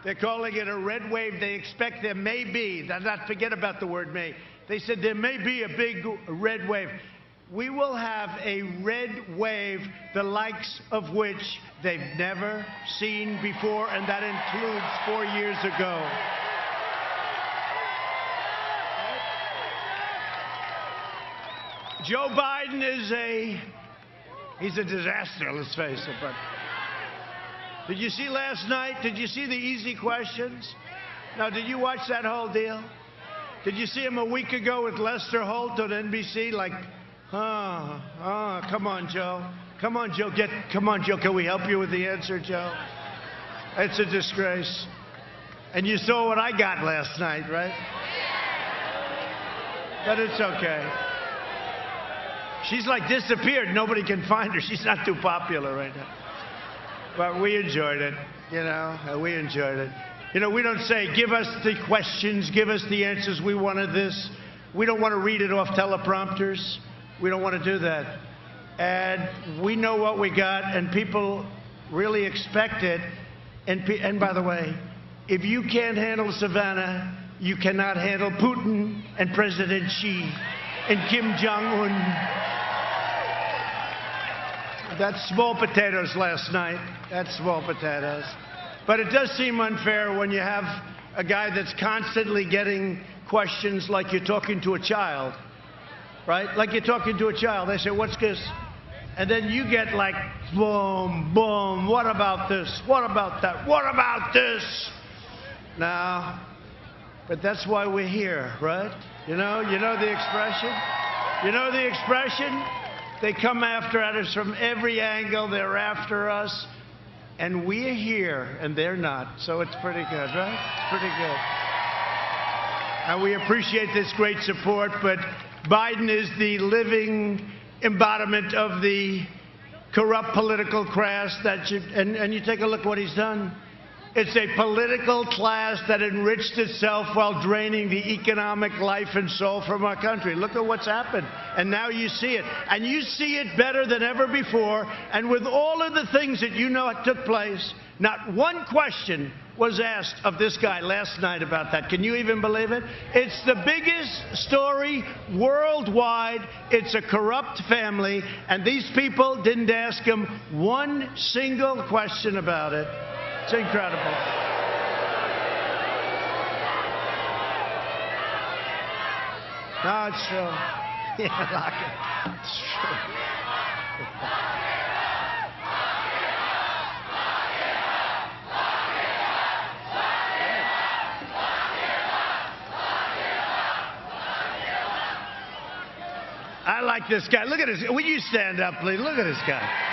They're calling it a red wave. They expect there may be, not forget about the word may. They said there may be a big red wave. We will have a red wave, the likes of which they've never seen before, and that includes 4 years ago. Joe Biden is he's a disaster, let's face it. But did you see last night? Did you see the easy questions? Now, did you watch that whole deal? Did you see him a week ago with Lester Holt on NBC? Like, come on, Joe. Come on, Joe. Come on, Joe. Can we help you with the answer, Joe? It's a disgrace. And you saw what I got last night, right? But it's okay. She's like disappeared. Nobody can find her. She's not too popular right now. But we enjoyed it, you know. We enjoyed it. You know, we don't say, give us the questions, give us the answers. We wanted this. We don't want to read it off teleprompters. We don't want to do that. And we know what we got, and people really expect it. And by the way, if you can't handle Savannah, you cannot handle Putin and President Xi and Kim Jong-un. That's small potatoes last night. That's small potatoes. But it does seem unfair when you have a guy that's constantly getting questions like you're talking to a child, right? Like you're talking to a child. They say, what's this? And then you get like, boom, boom, what about this? What about that? What about this? Now, but that's why we're here, right? You know the expression? You know the expression? They come after us from every angle. They're after us. And we're here, and they're not. So it's pretty good, right? It's pretty good. And we appreciate this great support, but Biden is the living embodiment of the corrupt political class and you take a look what he's done. It's a political class that enriched itself while draining the economic life and soul from our country. Look at what's happened. And now you see it. And you see it better than ever before. And with all of the things that you know took place, not one question was asked of this guy last night about that. Can you even believe it? It's the biggest story worldwide. It's a corrupt family. And these people didn't ask him one single question about it. It's incredible. No, it's true. Yeah, lock it. It's true. I like this guy. Look at this. Will you stand up, please? Look at this guy.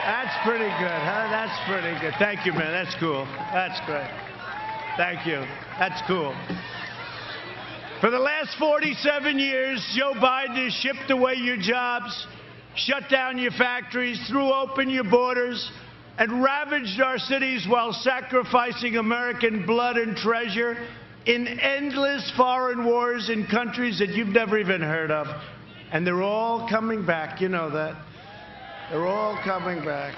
That's pretty good, huh? That's pretty good. Thank you, man. That's cool. That's great. Thank you. That's cool. For the last 47 years, Joe Biden has shipped away your jobs, shut down your factories, threw open your borders, and ravaged our cities while sacrificing American blood and treasure in endless foreign wars in countries that you've never even heard of. And they're all coming back. You know that. They're all coming back.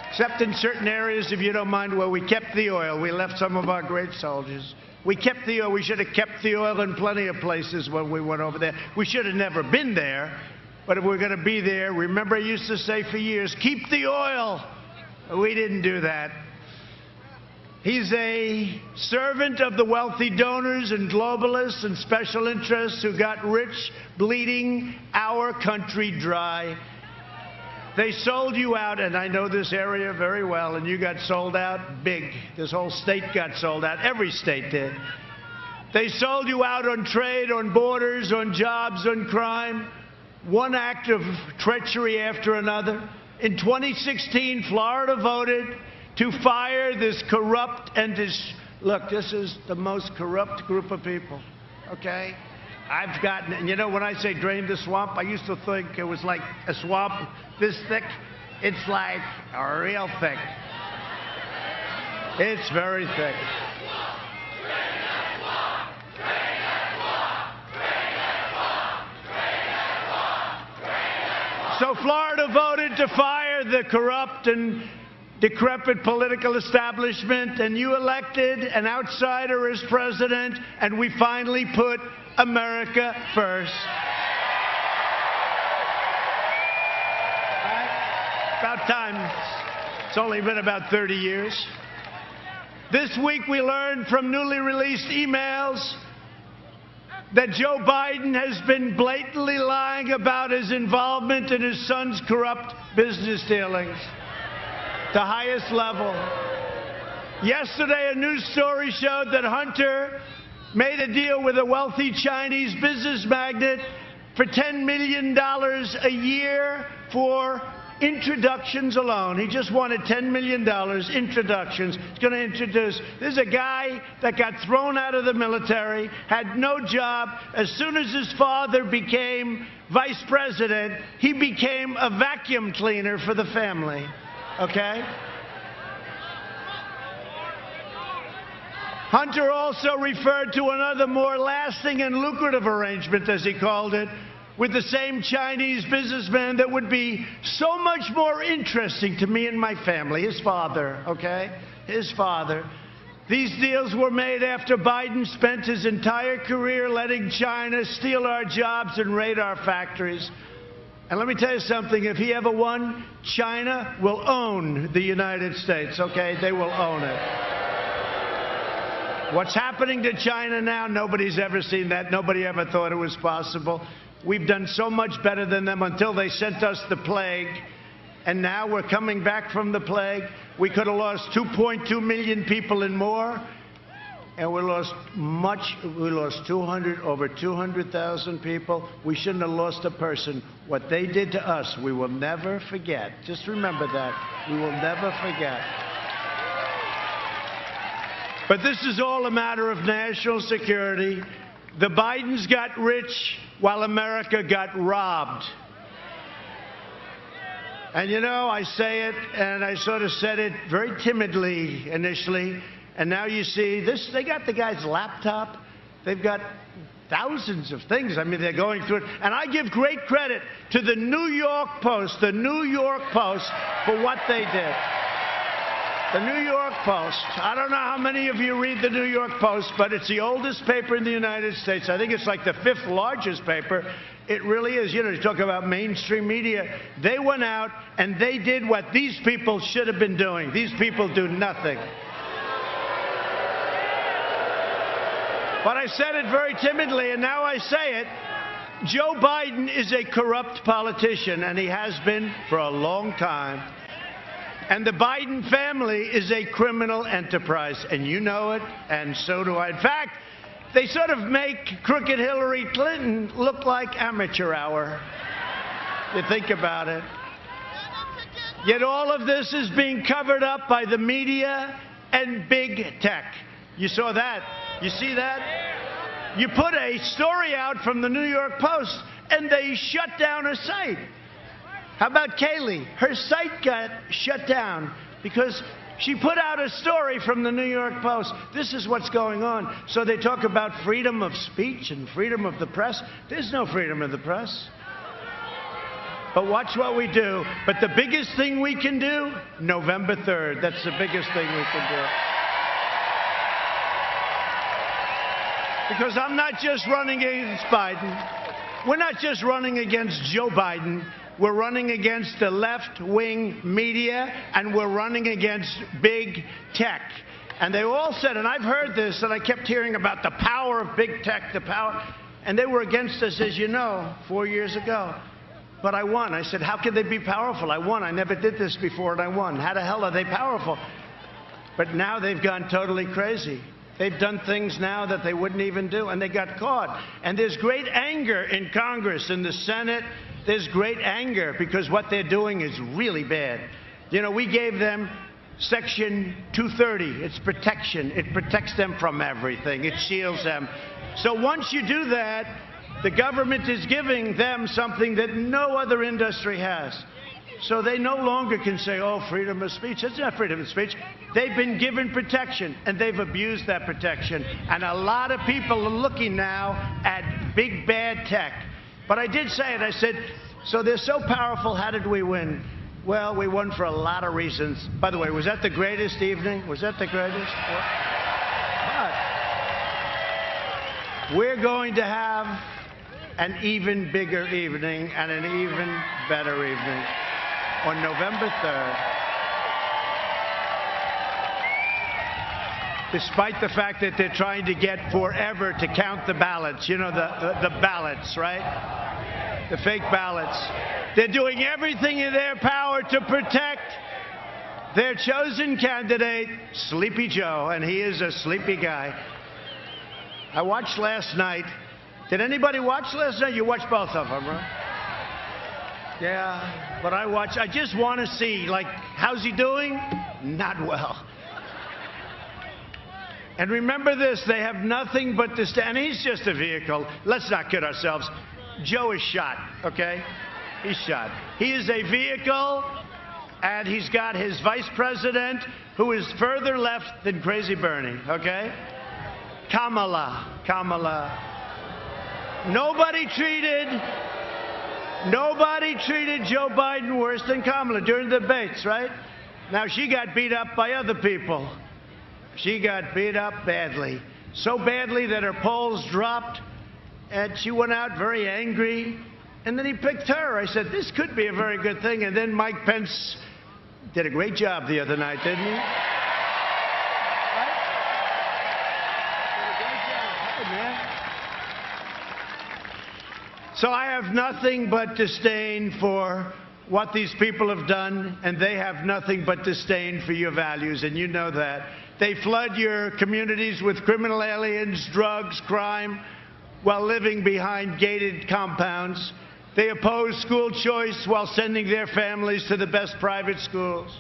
Except in certain areas, if you don't mind, where we kept the oil. We left some of our great soldiers. We kept the oil. We should have kept the oil in plenty of places when we went over there. We should have never been there. But if we're going to be there, remember I used to say for years, keep the oil. We didn't do that. He's a servant of the wealthy donors and globalists and special interests who got rich, bleeding our country dry. They sold you out, and I know this area very well, and you got sold out big. This whole state got sold out. Every state did. They sold you out on trade, on borders, on jobs, on crime. One act of treachery after another. In 2016, Florida voted to fire this corrupt and look, this is the most corrupt group of people, okay? I've gotten, and you know, when I say drain the swamp, I used to think it was like a swamp this thick. It's like real thick. It's very thick. So Florida voted to fire the corrupt and decrepit political establishment, and you elected an outsider as president, and we finally put America first. About time. It's only been about 30 years. This week we learned from newly released emails that Joe Biden has been blatantly lying about his involvement in his son's corrupt business dealings. The highest level. Yesterday, a news story showed that Hunter made a deal with a wealthy Chinese business magnate for $10 million a year for introductions alone. He just wanted $10 million, introductions. He's going to introduce. This is a guy that got thrown out of the military, had no job. As soon as his father became vice president, he became a vacuum cleaner for the family. Okay? Hunter also referred to another more lasting and lucrative arrangement, as he called it, with the same Chinese businessman that would be so much more interesting to me and my family, his father, okay? His father. These deals were made after Biden spent his entire career letting China steal our jobs and raid our factories. And let me tell you something, if he ever won, China will own the United States, okay? They will own it. What's happening to China now, nobody's ever seen that. Nobody ever thought it was possible. We've done so much better than them until they sent us the plague. And now we're coming back from the plague. We could have lost 2.2 million people and more. And we lost much. We lost over 200,000 people. We shouldn't have lost a person. What they did to us, we will never forget. Just remember that. We will never forget. But this is all a matter of national security. The Bidens got rich while America got robbed. And you know, I say it, and I sort of said it very timidly initially, and now you see this, they got the guy's laptop, they've got thousands of things. I mean, they're going through it. And I give great credit to the New York Post, for what they did. The New York Post. I don't know how many of you read the New York Post, but it's the oldest paper in the United States. I think it's like the 5th largest paper. It really is. You know, you talk about mainstream media. They went out and they did what these people should have been doing. These people do nothing. But I said it very timidly, and now I say it. Joe Biden is a corrupt politician, and he has been for a long time. And the Biden family is a criminal enterprise, and you know it, and so do I. In fact, they sort of make crooked Hillary Clinton look like amateur hour. You think about it. Yet all of this is being covered up by the media and big tech. You saw that? You see that? You put a story out from the New York Post, and they shut down a site. How about Kayleigh? Her site got shut down because she put out a story from the New York Post. This is what's going on. So they talk about freedom of speech and freedom of the press. There's no freedom of the press. But watch what we do. But the biggest thing we can do, November 3rd. That's the biggest thing we can do. Because I'm not just running against Biden. We're not just running against Joe Biden. We're running against the left-wing media, and we're running against big tech. And they all said, and I've heard this, and I kept hearing about the power of big tech, the power. And they were against us, as you know, 4 years ago. But I won. I said, how can they be powerful? I won. I never did this before, and I won. How the hell are they powerful? But now they've gone totally crazy. They've done things now that they wouldn't even do, and they got caught. And there's great anger in Congress, in the Senate. There's great anger because what they're doing is really bad. You know, we gave them Section 230. It's protection. It protects them from everything. It shields them. So once you do that, the government is giving them something that no other industry has. So they no longer can say, oh, freedom of speech. It's not freedom of speech. They've been given protection, and they've abused that protection. And a lot of people are looking now at big bad tech. But I did say it. I said, so they're so powerful, how did we win? Well, we won for a lot of reasons. By the way, was that the greatest evening? Was that the greatest? But we're going to have an even bigger evening and an even better evening on November 3rd. Despite the fact that they're trying to get forever to count the ballots, you know, the ballots, right? The fake ballots. They're doing everything in their power to protect their chosen candidate, Sleepy Joe, and he is a sleepy guy. I watched last night. Did anybody watch last night? You watched both of them, right? Yeah, but I just want to see, like, how's he doing? Not well. And remember this, they have nothing but to stand. He's just a vehicle. Let's not kid ourselves. Joe is shot, okay? He's shot. He is a vehicle, and he's got his vice president, who is further left than Crazy Bernie, okay? Kamala. Nobody treated Joe Biden worse than Kamala during the debates, right? Now, she got beat up by other people. She got beat up badly. So badly that her polls dropped, and she went out very angry. And then he picked her. I said, this could be a very good thing. And then Mike Pence did a great job the other night, didn't he? Right? Did a great job. Hey, man. So I have nothing but disdain for what these people have done, and they have nothing but disdain for your values, and you know that. They flood your communities with criminal aliens, drugs, crime, while living behind gated compounds. They oppose school choice while sending their families to the best private schools.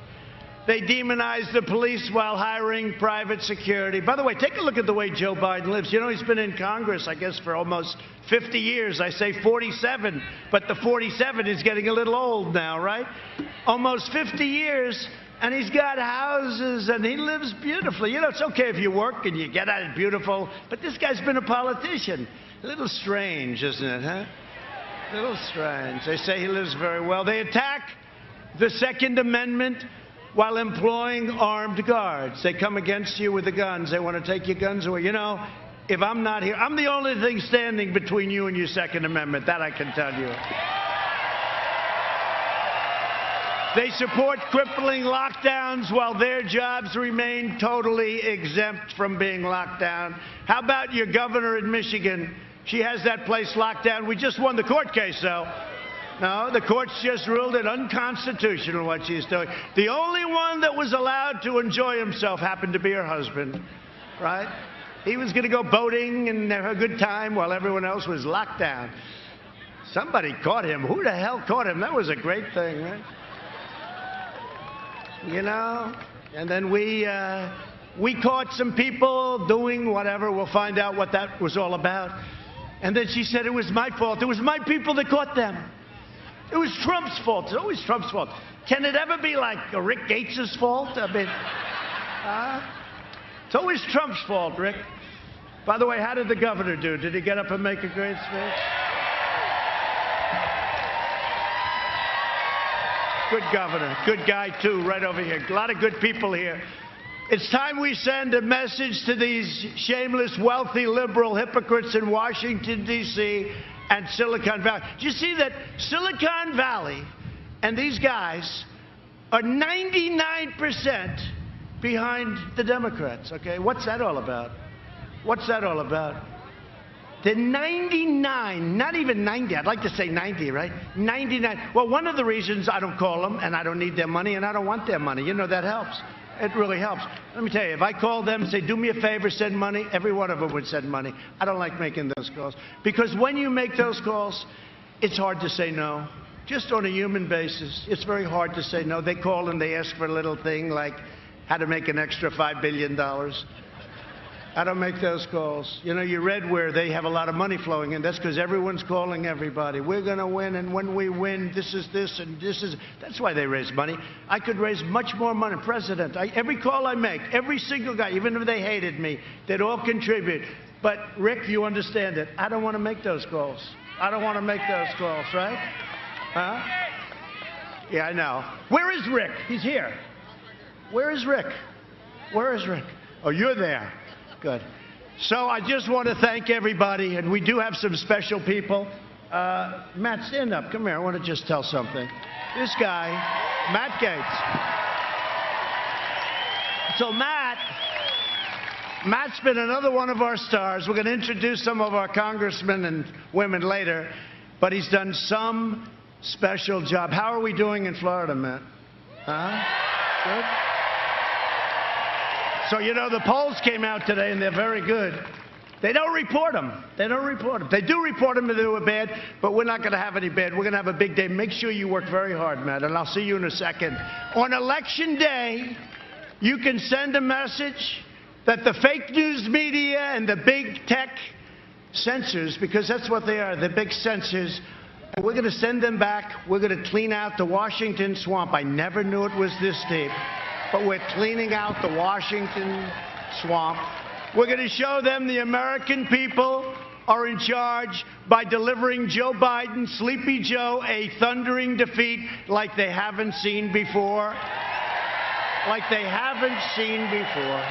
They demonize the police while hiring private security. By the way, take a look at the way Joe Biden lives. You know, he's been in Congress, I guess, for almost 50 years. I say 47, but the 47 is getting a little old now, right? Almost 50 years, and he's got houses, and he lives beautifully. You know, it's okay if you work and you get out it beautiful, but this guy's been a politician. A little strange, isn't it, huh? A little strange. They say he lives very well. They attack the Second Amendment while employing armed guards. They come against you with the guns. They want to take your guns away. You know, if I'm not here, I'm the only thing standing between you and your Second Amendment. That I can tell you. They support crippling lockdowns while their jobs remain totally exempt from being locked down. How about your governor in Michigan? She has that place locked down. We just won the court case, though. No, the courts just ruled it unconstitutional what she's doing. The only one that was allowed to enjoy himself happened to be her husband, right? He was going to go boating and have a good time while everyone else was locked down. Somebody caught him. Who the hell caught him? That was a great thing, right? You know? And then we caught some people doing whatever. We'll find out what that was all about. And then she said it was my fault. It was my people that caught them. It was Trump's fault. It's always Trump's fault. Can it ever be like Rick Gates' fault? I mean, it's always Trump's fault, Rick. By the way, how did the governor do? Did he get up and make a great speech? Good governor. Good guy, too, right over here. A lot of good people here. It's time we send a message to these shameless, wealthy, liberal hypocrites in Washington, D.C., and Silicon Valley. Do you see that Silicon Valley and these guys are 99% behind the Democrats, okay? What's that all about? What's that all about? They're 99, not even 90. I'd like to say 90, right? 99. Well, one of the reasons I don't call them, and I don't need their money, and I don't want their money, you know, that helps. It really helps. Let me tell you, if I called them and say, do me a favor, send money, every one of them would send money. I don't like making those calls. Because when you make those calls, it's hard to say no. Just on a human basis, it's very hard to say no. They call and they ask for a little thing like how to make an extra $5 billion. I don't make those calls. You know, you read where they have a lot of money flowing in. That's because everyone's calling everybody. We're going to win, and when we win, this is this, and this is... That's why they raise money. I could raise much more money. President, every call I make, every single guy, even if they hated me, they'd all contribute. But, Rick, you understand it. I don't want to make those calls. I don't want to make those calls, right? Huh? Yeah, I know. Where is Rick? He's here. Where is Rick? Where is Rick? Oh, you're there. Good. So I just want to thank everybody, and we do have some special people. Matt, stand up. Come here. I want to just tell something. This guy, Matt Gaetz. So Matt's been another one of our stars. We're going to introduce some of our congressmen and women later, but he's done some special job. How are we doing in Florida, Matt? Huh? Good? So, you know, the polls came out today, and they're very good. They don't report them. They don't report them. They do report them if they were bad, but we're not going to have any bad. We're going to have a big day. Make sure you work very hard, Matt, and I'll see you in a second. On Election Day, you can send a message that the fake news media and the big tech censors, because that's what they are, the big censors, we're going to send them back. We're going to clean out the Washington swamp. I never knew it was this deep, but we're cleaning out the Washington swamp. We're going to show them the American people are in charge by delivering Joe Biden, Sleepy Joe, a thundering defeat like they haven't seen before. Like they haven't seen before.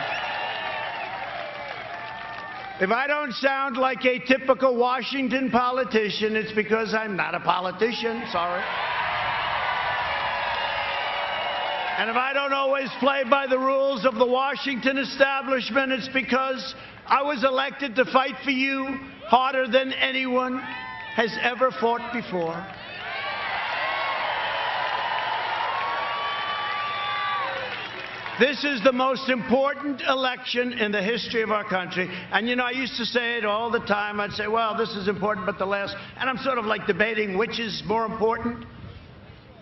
If I don't sound like a typical Washington politician, it's because I'm not a politician. Sorry. And if I don't always play by the rules of the Washington establishment, it's because I was elected to fight for you harder than anyone has ever fought before. This is the most important election in the history of our country. And, you know, I used to say it all the time. I'd say, well, this is important, but the last. And I'm sort of like debating which is more important.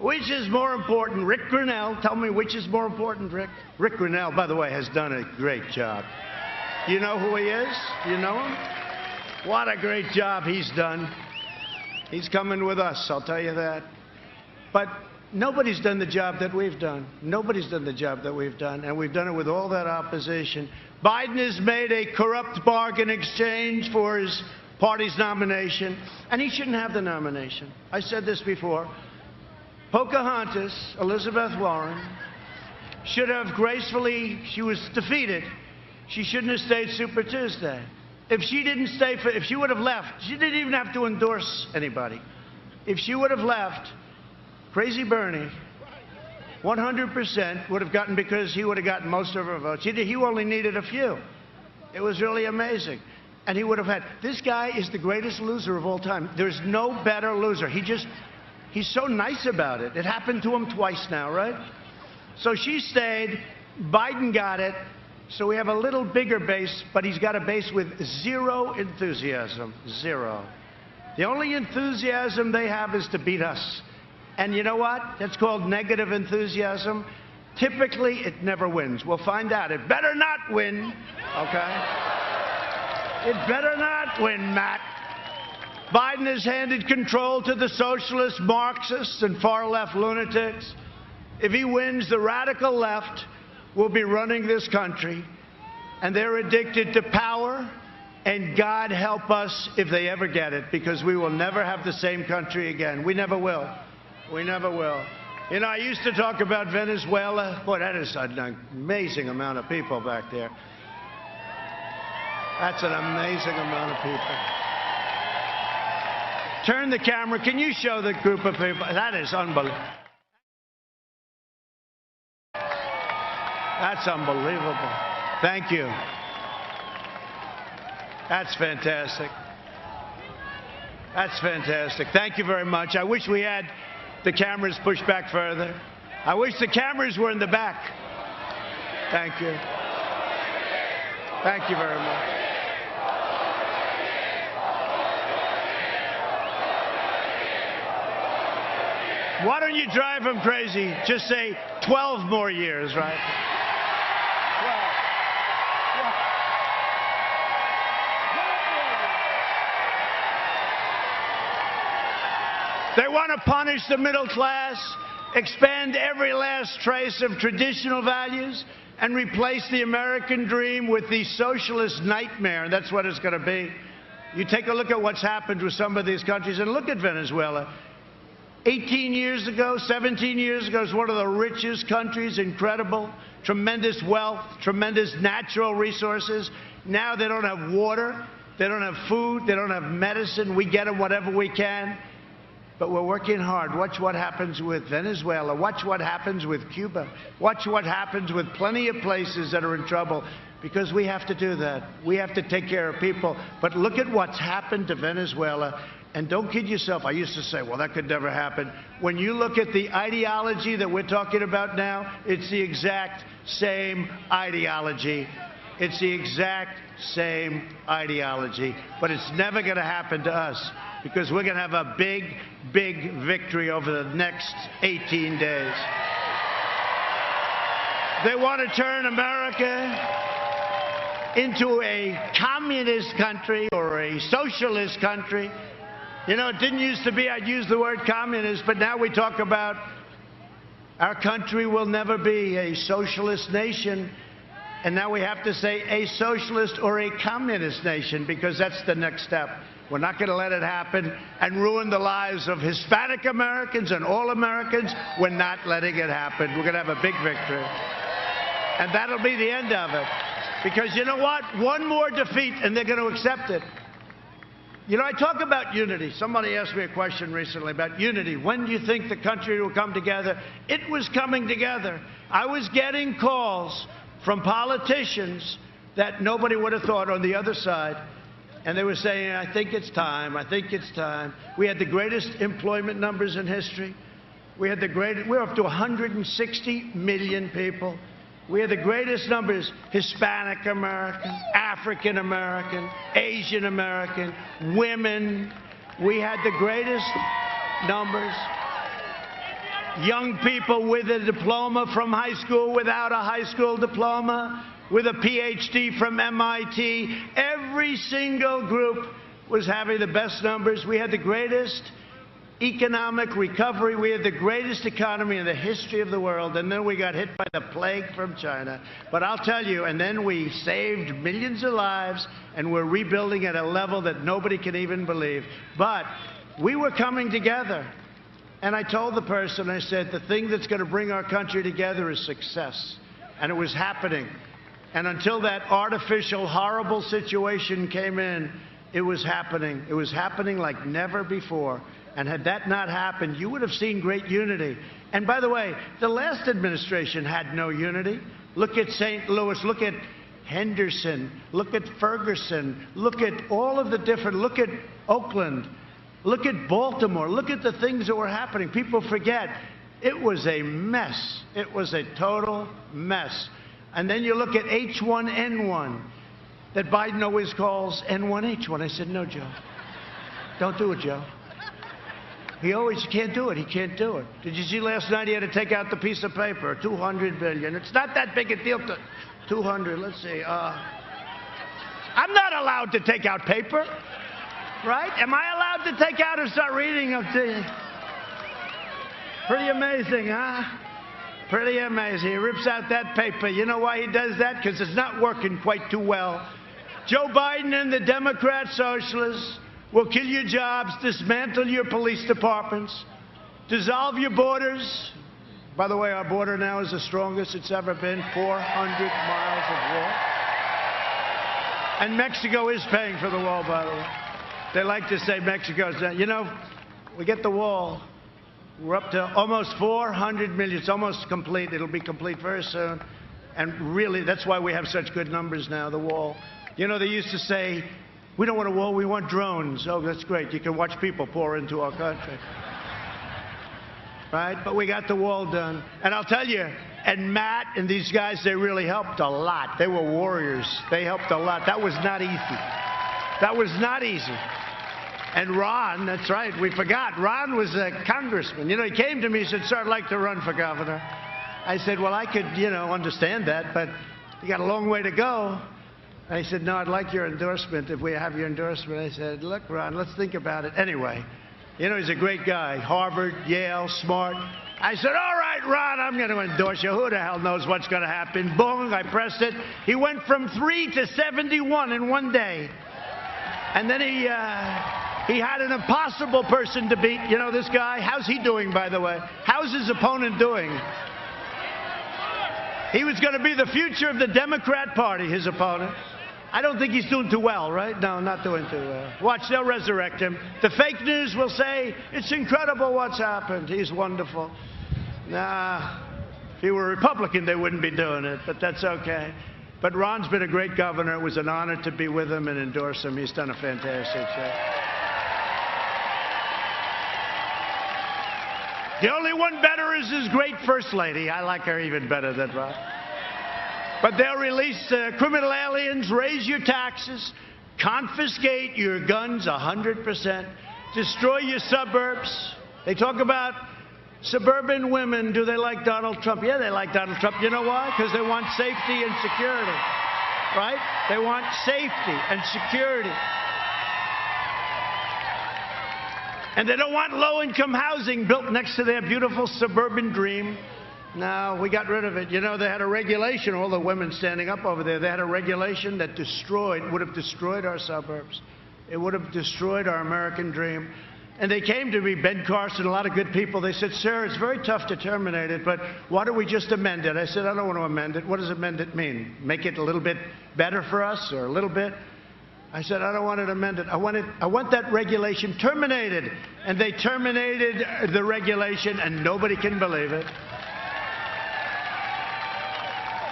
Which is more important? Rick Grinnell. Tell me which is more important, Rick. Rick Grinnell, by the way, has done a great job. You know who he is? You know him? What a great job he's done. He's coming with us, I'll tell you that. But nobody's done the job that we've done. Nobody's done the job that we've done, and we've done it with all that opposition. Biden has made a corrupt bargain exchange for his party's nomination, and he shouldn't have the nomination. I said this before. Pocahontas, Elizabeth Warren, should have gracefully, she was defeated. She shouldn't have stayed Super Tuesday. If she didn't stay, if she would have left, she didn't even have to endorse anybody. If she would have left, Crazy Bernie, 100% would have gotten, because he would have gotten most of her votes. He only needed a few. It was really amazing. And he would have had, this guy is the greatest loser of all time. There's no better loser. He's so nice about it. It happened to him twice now, right? So she stayed. Biden got it. So we have a little bigger base, but he's got a base with zero enthusiasm. Zero. The only enthusiasm they have is to beat us. And you know what? That's called negative enthusiasm. Typically, it never wins. We'll find out. It better not win, okay? It better not win, Matt. Biden has handed control to the socialist, Marxists, and far-left lunatics. If he wins, the radical left will be running this country, and they're addicted to power, and God help us if they ever get it, because we will never have the same country again. We never will. We never will. You know, I used to talk about Venezuela. Boy, that is an amazing amount of people back there. That's an amazing amount of people. Turn the camera. Can you show the group of people? That is unbelievable. That's unbelievable. Thank you. That's fantastic. That's fantastic. Thank you very much. I wish we had the cameras pushed back further. I wish the cameras were in the back. Thank you. Thank you very much. Why don't you drive them crazy? Just say 12 more years, right? 12. They want to punish the middle class, expand every last trace of traditional values, and replace the American dream with the socialist nightmare. And that's what it's going to be. You take a look at what's happened with some of these countries, and look at Venezuela. 18 years ago, 17 years ago, it was one of the richest countries, incredible, tremendous wealth, tremendous natural resources. Now they don't have water, they don't have food, they don't have medicine. We get them whatever we can. But we're working hard. Watch what happens with Venezuela. Watch what happens with Cuba. Watch what happens with plenty of places that are in trouble, because we have to do that. We have to take care of people. But look at what's happened to Venezuela. And don't kid yourself. I used to say, well, that could never happen. When you look at the ideology that we're talking about now, it's the exact same ideology. It's the exact same ideology. But it's never going to happen to us, because we're going to have a big, big victory over the next 18 days. They want to turn America into a communist country or a socialist country. You know, it didn't used to be I'd use the word communist, but now we talk about our country will never be a socialist nation. And now we have to say a socialist or a communist nation, because that's the next step. We're not going to let it happen and ruin the lives of Hispanic Americans and all Americans. We're not letting it happen. We're going to have a big victory. And that'll be the end of it. Because you know what? One more defeat and they're going to accept it. You know, I talk about unity. Somebody asked me a question recently about unity. When do you think the country will come together? It was coming together. I was getting calls from politicians that nobody would have thought on the other side. And they were saying, I think it's time. I think it's time. We had the greatest employment numbers in history. We're up to 160 million people. We had the greatest numbers, Hispanic American, African American, Asian American, women. We had the greatest numbers. Young people with a diploma from high school, without a high school diploma, with a PhD from MIT. Every single group was having the best numbers. We had the greatest economic recovery. We had the greatest economy in the history of the world, and then we got hit by the plague from China. But I'll tell you, and then we saved millions of lives, and we're rebuilding at a level that nobody can even believe. But we were coming together. And I told the person, I said, the thing that's going to bring our country together is success. And it was happening. And until that artificial, horrible situation came in, it was happening. It was happening like never before. And had that not happened, you would have seen great unity. And by the way, the last administration had no unity. Look at St. Louis. Look at Henderson. Look at Ferguson. Look at all of the different. Look at Oakland. Look at Baltimore. Look at the things that were happening. People forget. It was a mess. It was a total mess. And then you look at H1N1 that Biden always calls N1H1. I said, no, Joe. Don't do it, Joe. He always can't do it. He can't do it. Did you see last night he had to take out the piece of paper, $200 billion. It's not that big a deal to 200. Let's see. I'm not allowed to take out paper, right? Am I allowed to take out and start reading them to you? Pretty amazing, huh? Pretty amazing. He rips out that paper. You know why he does that? Because it's not working quite too well. Joe Biden and the Democrat Socialists will kill your jobs, dismantle your police departments, dissolve your borders. By the way, our border now is the strongest it's ever been, 400 miles of wall. And Mexico is paying for the wall, by the way. They like to say Mexico's, you know, we get the wall. We're up to almost 400 million. It's almost complete. It'll be complete very soon. And really, that's why we have such good numbers now, the wall. You know, they used to say, we don't want a wall, we want drones. Oh, that's great. You can watch people pour into our country. Right? But we got the wall done. And I'll tell you, and Matt and these guys, they really helped a lot. They were warriors. They helped a lot. That was not easy. That was not easy. And Ron, that's right, we forgot. Ron was a congressman. You know, he came to me and said, sir, I'd like to run for governor. I said, well, I could, you know, understand that, but you got a long way to go. I said, no, I'd like your endorsement if we have your endorsement. I said, look, Ron, let's think about it. Anyway, you know, he's a great guy. Harvard, Yale, smart. I said, all right, Ron, I'm going to endorse you. Who the hell knows what's going to happen? Boom, I pressed it. He went from 3 to 71 in one day. And then he He had an impossible person to beat. You know this guy? How's he doing, by the way? How's his opponent doing? He was going to be the future of the Democrat Party, his opponent. I don't think he's doing too well, right? No, not doing too well. Watch, they'll resurrect him. The fake news will say, it's incredible what's happened. He's wonderful. Nah, if he were a Republican, they wouldn't be doing it, but that's okay. But Ron's been a great governor. It was an honor to be with him and endorse him. He's done a fantastic job. The only one better is his great first lady. I like her even better than Ron. But they'll release criminal aliens, raise your taxes, confiscate your guns 100%, destroy your suburbs. They talk about suburban women. Do they like Donald Trump? Yeah, they like Donald Trump. You know why? Because they want safety and security, right? They want safety and security. And they don't want low-income housing built next to their beautiful suburban dream. No, we got rid of it. You know, they had a regulation, all the women standing up over there, they had a regulation that would have destroyed our suburbs. It would have destroyed our American dream. And they came to me, Ben Carson, a lot of good people. They said, sir, it's very tough to terminate it, but why don't we just amend it? I said, I don't want to amend it. What does amend it mean? Make it a little bit better for us, or a little bit? I said, I don't want it amended. I want that regulation terminated. And they terminated the regulation, and nobody can believe it.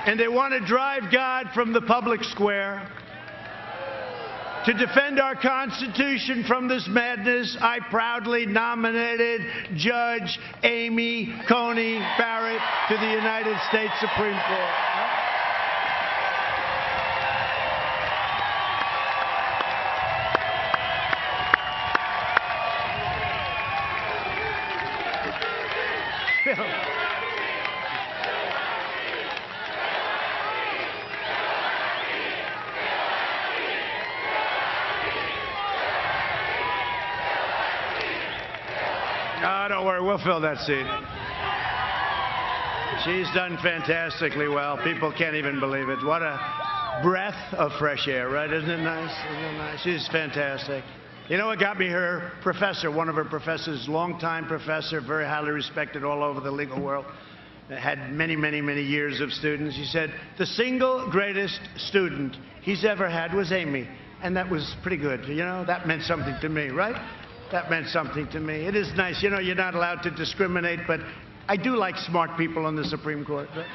And they want to drive God from the public square. To defend our Constitution from this madness, I proudly nominated Judge Amy Coney Barrett to the United States Supreme Court. No, don't worry, we'll fill that seat. She's done fantastically well. People can't even believe it. What a breath of fresh air, right? Isn't it nice? Isn't it nice? She's fantastic. You know what got me? Her professor, one of her professors, longtime professor, very highly respected all over the legal world, had many, many, many years of students. He said, the single greatest student he's ever had was Amy. And that was pretty good. You know, that meant something to me, right? That meant something to me. It is nice. You know, you're not allowed to discriminate, but I do like smart people on the Supreme Court. Right?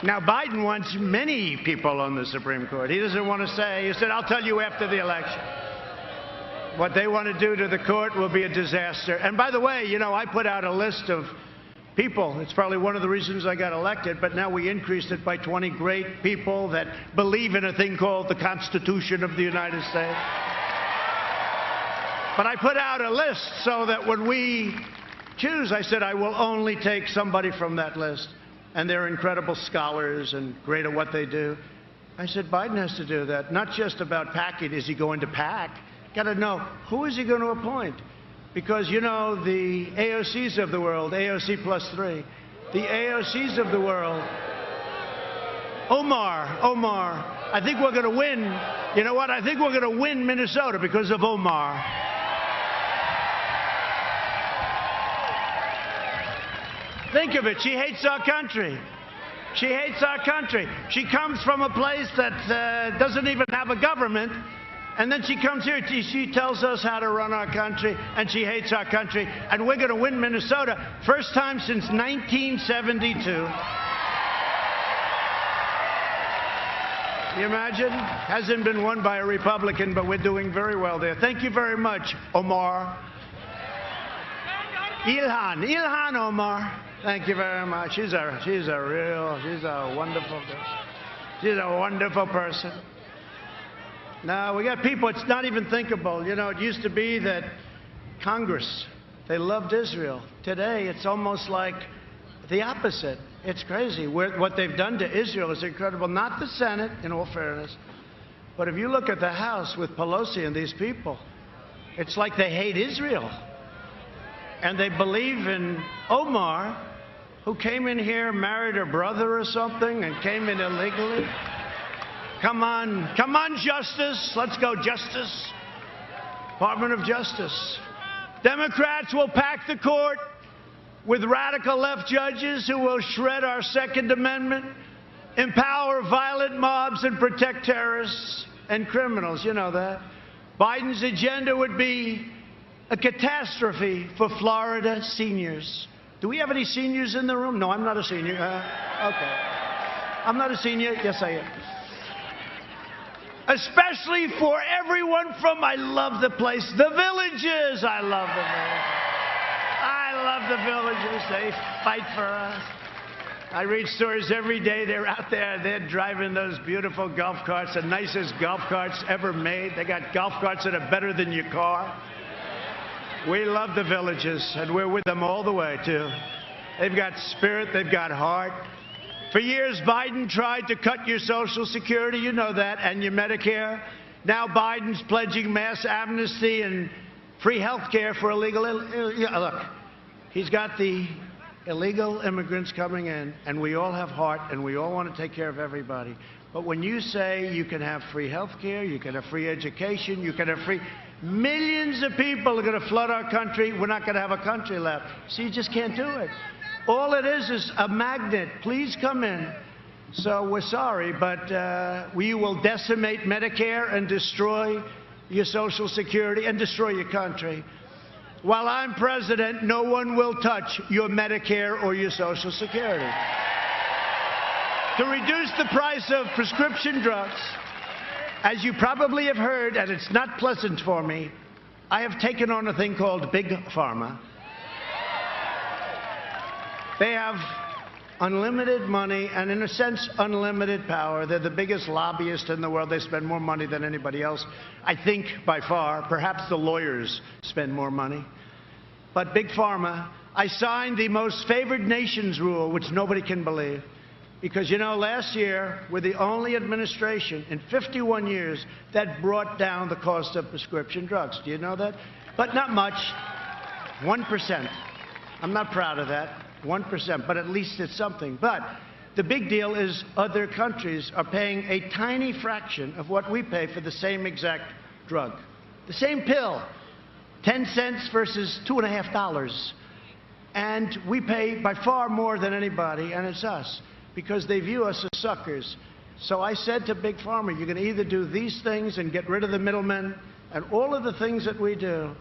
Now, Biden wants many people on the Supreme Court. He doesn't want to say, he said, I'll tell you after the election. What they want to do to the court will be a disaster. And by the way, you know, I put out a list of people. It's probably one of the reasons I got elected, but now we increased it by 20 great people that believe in a thing called the Constitution of the United States. But I put out a list so that when we choose, I said I will only take somebody from that list. And they're incredible scholars and great at what they do. I said, Biden has to do that. Not just about packing. Is he going to pack? Got to know, who is he going to appoint? Because, you know, the AOCs of the world, AOC +3, the AOCs of the world, Omar, I think we're going to win. You know what? I think we're going to win Minnesota because of Omar. Think of it. She hates our country. She hates our country. She comes from a place that doesn't even have a government. And then she comes here, she tells us how to run our country, and she hates our country. And we're going to win Minnesota. First time since 1972. Can you imagine? Hasn't been won by a Republican, but we're doing very well there. Thank you very much, Omar. Ilhan Omar. Thank you very much. She's a wonderful person. She's a wonderful person. Now, we got people, it's not even thinkable. You know, it used to be that Congress, they loved Israel. Today, it's almost like the opposite. It's crazy. What they've done to Israel is incredible. Not the Senate, in all fairness, but if you look at the House with Pelosi and these people, it's like they hate Israel. And they believe in Omar, who came in here, married her brother or something, and came in illegally. Come on, Justice. Let's go, Justice. Department of Justice. Democrats will pack the court with radical left judges who will shred our Second Amendment, empower violent mobs, and protect terrorists and criminals. You know that. Biden's agenda would be a catastrophe for Florida seniors. Do we have any seniors in the room? No, I'm not a senior. Okay. I'm not a senior. Yes, I am. Especially for everyone from, I love the place, the Villages. I love the Villages. They fight for us. I read stories every day. They're out there. They're driving those beautiful golf carts, the nicest golf carts ever made. They got golf carts that are better than your car. We love the Villages, and we're with them all the way, too. They've got spirit. They've got heart. For years, Biden tried to cut your Social Security, you know that, and your Medicare. Now Biden's pledging mass amnesty and free health care for illegal. Look, he's got the illegal immigrants coming in, and we all have heart, and we all want to take care of everybody. But when you say you can have free health care, you can have free education, you can have free... Millions of people are going to flood our country. We're not going to have a country left. So you just can't do it. All it is a magnet. Please come in. So we're sorry, but we will decimate Medicare and destroy your Social Security and destroy your country. While I'm president, no one will touch your Medicare or your Social Security. To reduce the price of prescription drugs, as you probably have heard, and it's not pleasant for me, I have taken on a thing called Big Pharma. They have unlimited money and, in a sense, unlimited power. They're the biggest lobbyist in the world. They spend more money than anybody else, I think, by far. Perhaps the lawyers spend more money. But Big Pharma, I signed the most favored nations rule, which nobody can believe. Because, you know, last year, we're the only administration in 51 years that brought down the cost of prescription drugs. Do you know that? But not much. 1%. I'm not proud of that. 1%, but at least it's something. But the big deal is other countries are paying a tiny fraction of what we pay for the same exact drug. The same pill, 10 cents versus $2.50. And we pay by far more than anybody, and it's us, because they view us as suckers. So I said to Big Pharma, you're going to either do these things and get rid of the middlemen and all of the things that we do.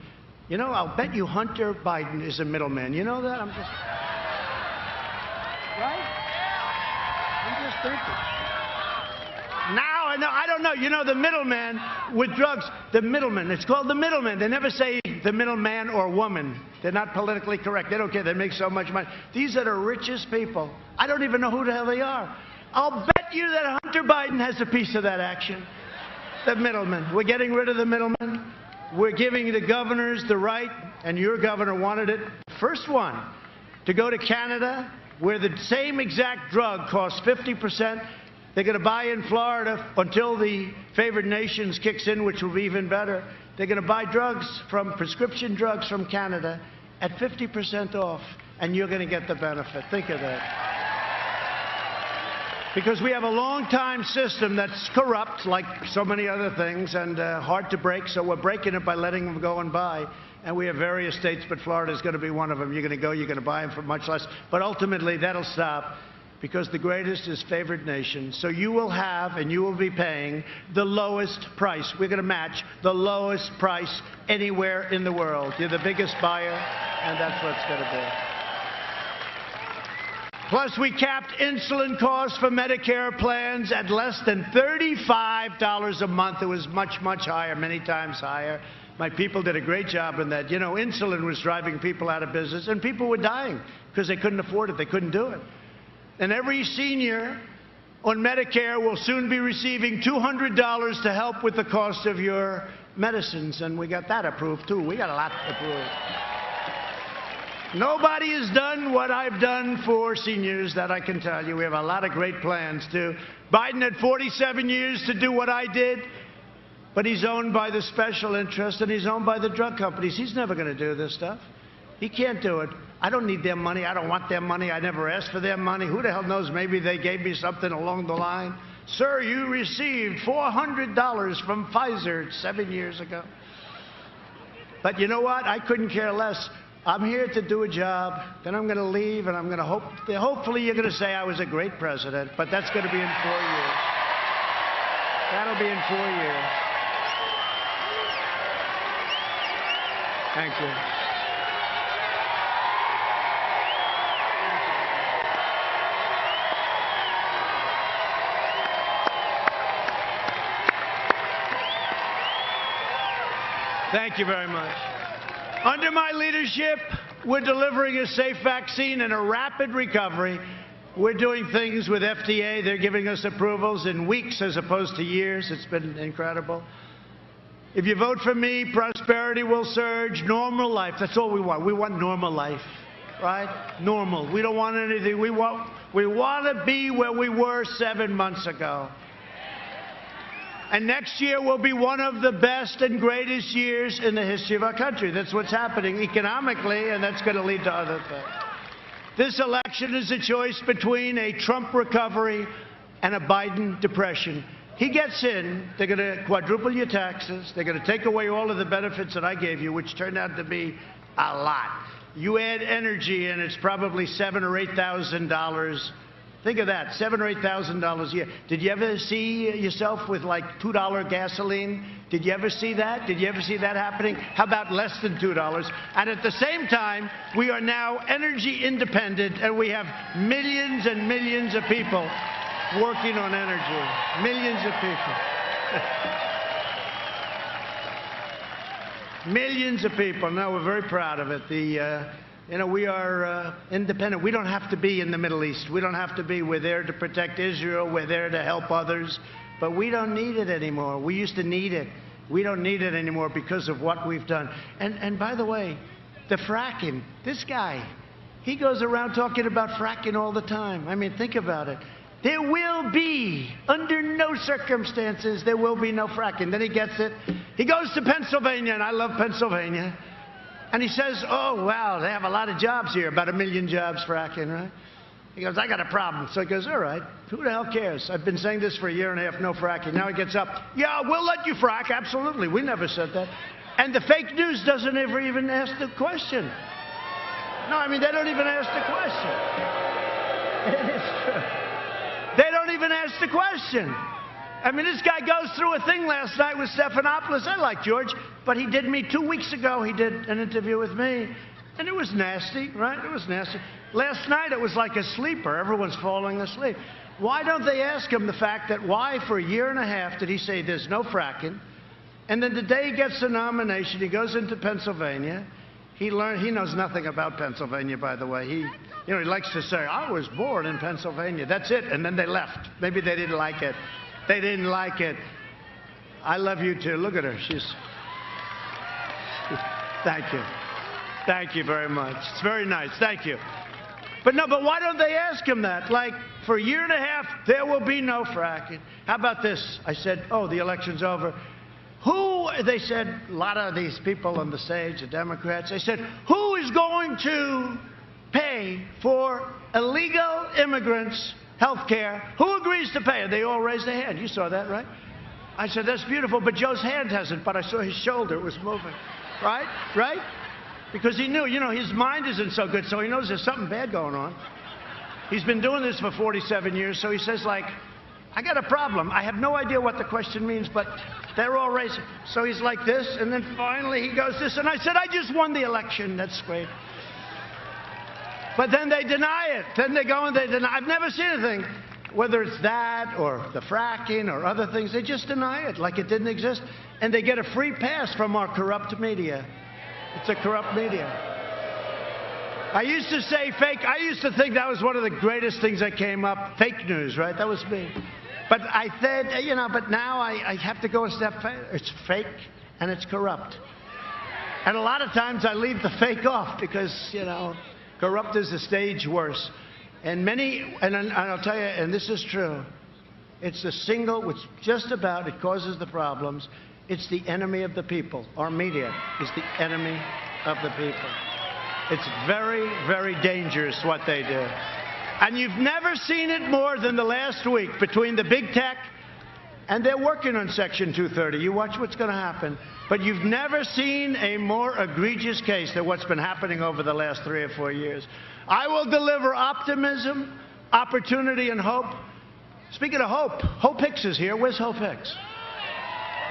You know, I'll bet you Hunter Biden is a middleman. You know that? I'm just... Right? I'm just thinking. Now, I don't know. You know, the middleman with drugs, the middleman, it's called the middleman. They never say the middleman or woman. They're not politically correct. They don't care. They make so much money. These are the richest people. I don't even know who the hell they are. I'll bet you that Hunter Biden has a piece of that action. The middleman. We're getting rid of the middleman. We're giving the governors the right, and your governor wanted it, first one, to go to Canada, where the same exact drug costs 50%. They're going to buy in Florida until the favored nations kicks in, which will be even better. They're going to buy prescription drugs from Canada at 50% off, and you're going to get the benefit. Think of that. Because we have a long-time system that's corrupt, like so many other things, and hard to break, so we're breaking it by letting them go and buy. And we have various states, but Florida is going to be one of them. You're going to go, you're going to buy them for much less. But ultimately, that'll stop, because the greatest is favored nation. So you will have, and you will be paying, the lowest price. We're going to match the lowest price anywhere in the world. You're the biggest buyer, and that's what it's going to be. Plus, we capped insulin costs for Medicare plans at less than $35 a month. It was much, much higher, many times higher. My people did a great job in that. You know, insulin was driving people out of business, and people were dying because they couldn't afford it. They couldn't do it. And every senior on Medicare will soon be receiving $200 to help with the cost of your medicines. And we got that approved, too. We got a lot approved. Nobody has done what I've done for seniors, that I can tell you. We have a lot of great plans, too. Biden had 47 years to do what I did, but he's owned by the special interest, and he's owned by the drug companies. He's never going to do this stuff. He can't do it. I don't need their money. I don't want their money. I never asked for their money. Who the hell knows? Maybe they gave me something along the line. Sir, you received $400 from Pfizer 7 years ago. But you know what? I couldn't care less. I'm here to do a job, then I'm going to leave, and I'm going to hopefully you're going to say I was a great president, but that's going to be in 4 years. That'll be in 4 years. Thank you. Thank you very much. Under my leadership, we're delivering a safe vaccine and a rapid recovery. We're doing things with FDA. They're giving us approvals in weeks as opposed to years. It's been incredible. If you vote for me, prosperity will surge, normal life. That's all we want. We want normal life, right? Normal. We don't want anything. We want to be where we were 7 months ago. And next year will be one of the best and greatest years in the history of our country. That's what's happening economically, and that's going to lead to other things. This election is a choice between a Trump recovery and a Biden depression. He gets in, they're going to quadruple your taxes, they're going to take away all of the benefits that I gave you, which turned out to be a lot. You add energy, and it's probably $7,000 or $8,000. Think of that, $7,000 or $8,000 a year. Did you ever see yourself with like $2 gasoline? Did you ever see that? Did you ever see that happening? How about less than $2? And at the same time, we are now energy independent, and we have millions and millions of people working on energy. Millions of people. Millions of people. No, we're very proud of it. We are independent. We don't have to be in the Middle East. We don't have to be. We're there to protect Israel. We're there to help others. But we don't need it anymore. We used to need it. We don't need it anymore because of what we've done. And by the way, the fracking, this guy, he goes around talking about fracking all the time. I mean, think about it. There will be, under no circumstances, there will be no fracking. Then he gets it. He goes to Pennsylvania, and I love Pennsylvania. And he says, oh, wow, they have a lot of jobs here, about 1 million jobs fracking, right? He goes, I got a problem. So he goes, all right, who the hell cares? I've been saying this for 1.5 years, no fracking. Now he gets up, yeah, we'll let you frack, absolutely. We never said that. And the fake news doesn't ever even ask the question. No, I mean, they don't even ask the question. It is true. They don't even ask the question. I mean, this guy goes through a thing last night with Stephanopoulos. I like George, but he did me 2 weeks ago. He did an interview with me, and it was nasty, right? It was nasty. Last night, it was like a sleeper. Everyone's falling asleep. Why don't they ask him the fact that why for 1.5 years did he say there's no fracking? And then the day he gets the nomination, he goes into Pennsylvania. He knows nothing about Pennsylvania, by the way. He likes to say, I was born in Pennsylvania. That's it. And then they left. Maybe they didn't like it. They didn't like it. I love you too. Look at her. Thank you. Thank you very much. It's very nice. Thank you. But why don't they ask him that? Like, for 1.5 years, there will be no fracking. How about this? I said, oh, the election's over. They said, a lot of these people on the stage, the Democrats, they said, who is going to pay for illegal immigrants' health care? Who agrees to pay? And they all raised their hand. You saw that, right? I said, that's beautiful, but Joe's hand hasn't, but I saw his shoulder. It was moving. Right? Right? Because he knew, his mind isn't so good, so he knows there's something bad going on. He's been doing this for 47 years, so he says, like, I got a problem. I have no idea what the question means, but they're all raising. So he's like this, and then finally he goes this, and I said, I just won the election. That's great. But then they deny it. Then they go and they deny. I've never seen anything, whether it's that or the fracking or other things, they just deny it like it didn't exist. And they get a free pass from our corrupt media. It's a corrupt media. I used to say fake. I used to think that was one of the greatest things that came up. Fake news, right? That was me. But I said, but now I have to go a step further. It's fake and it's corrupt. And a lot of times I leave the fake off because, corrupt is a stage worse. And I'll tell you, and this is true, it's the single, which just about, it causes the problems. It's the enemy of the people. Our media is the enemy of the people. It's very, very dangerous what they do. And you've never seen it more than the last week between the big tech, and they're working on Section 230. You watch what's going to happen. But you've never seen a more egregious case than what's been happening over the last 3 or 4 years. I will deliver optimism, opportunity, and hope. Speaking of hope, Hope Hicks is here. Where's Hope Hicks?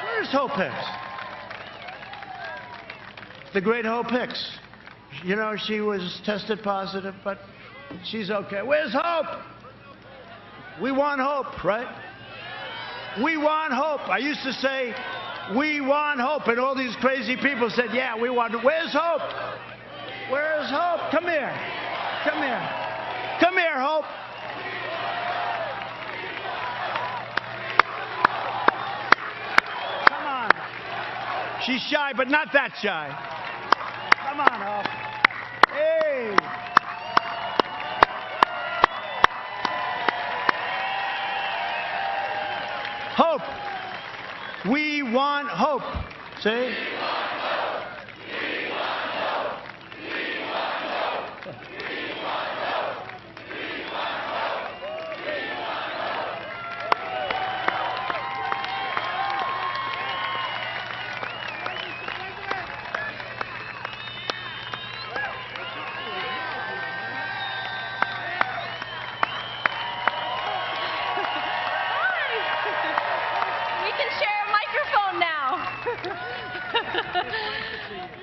Where's Hope Hicks? The great Hope Hicks. You know, she was tested positive, but she's okay. Where's Hope? We want hope, right? We want hope. I used to say, we want hope. And all these crazy people said, yeah, we want it. Where's Hope? Where's Hope? Come here. Come here. Come here, Hope. Come on. She's shy, but not that shy. Come on, Hope. Hey. Hope. We want hope. See? We want hope. We want hope. We want hope. We want hope. We want hope. We want hope.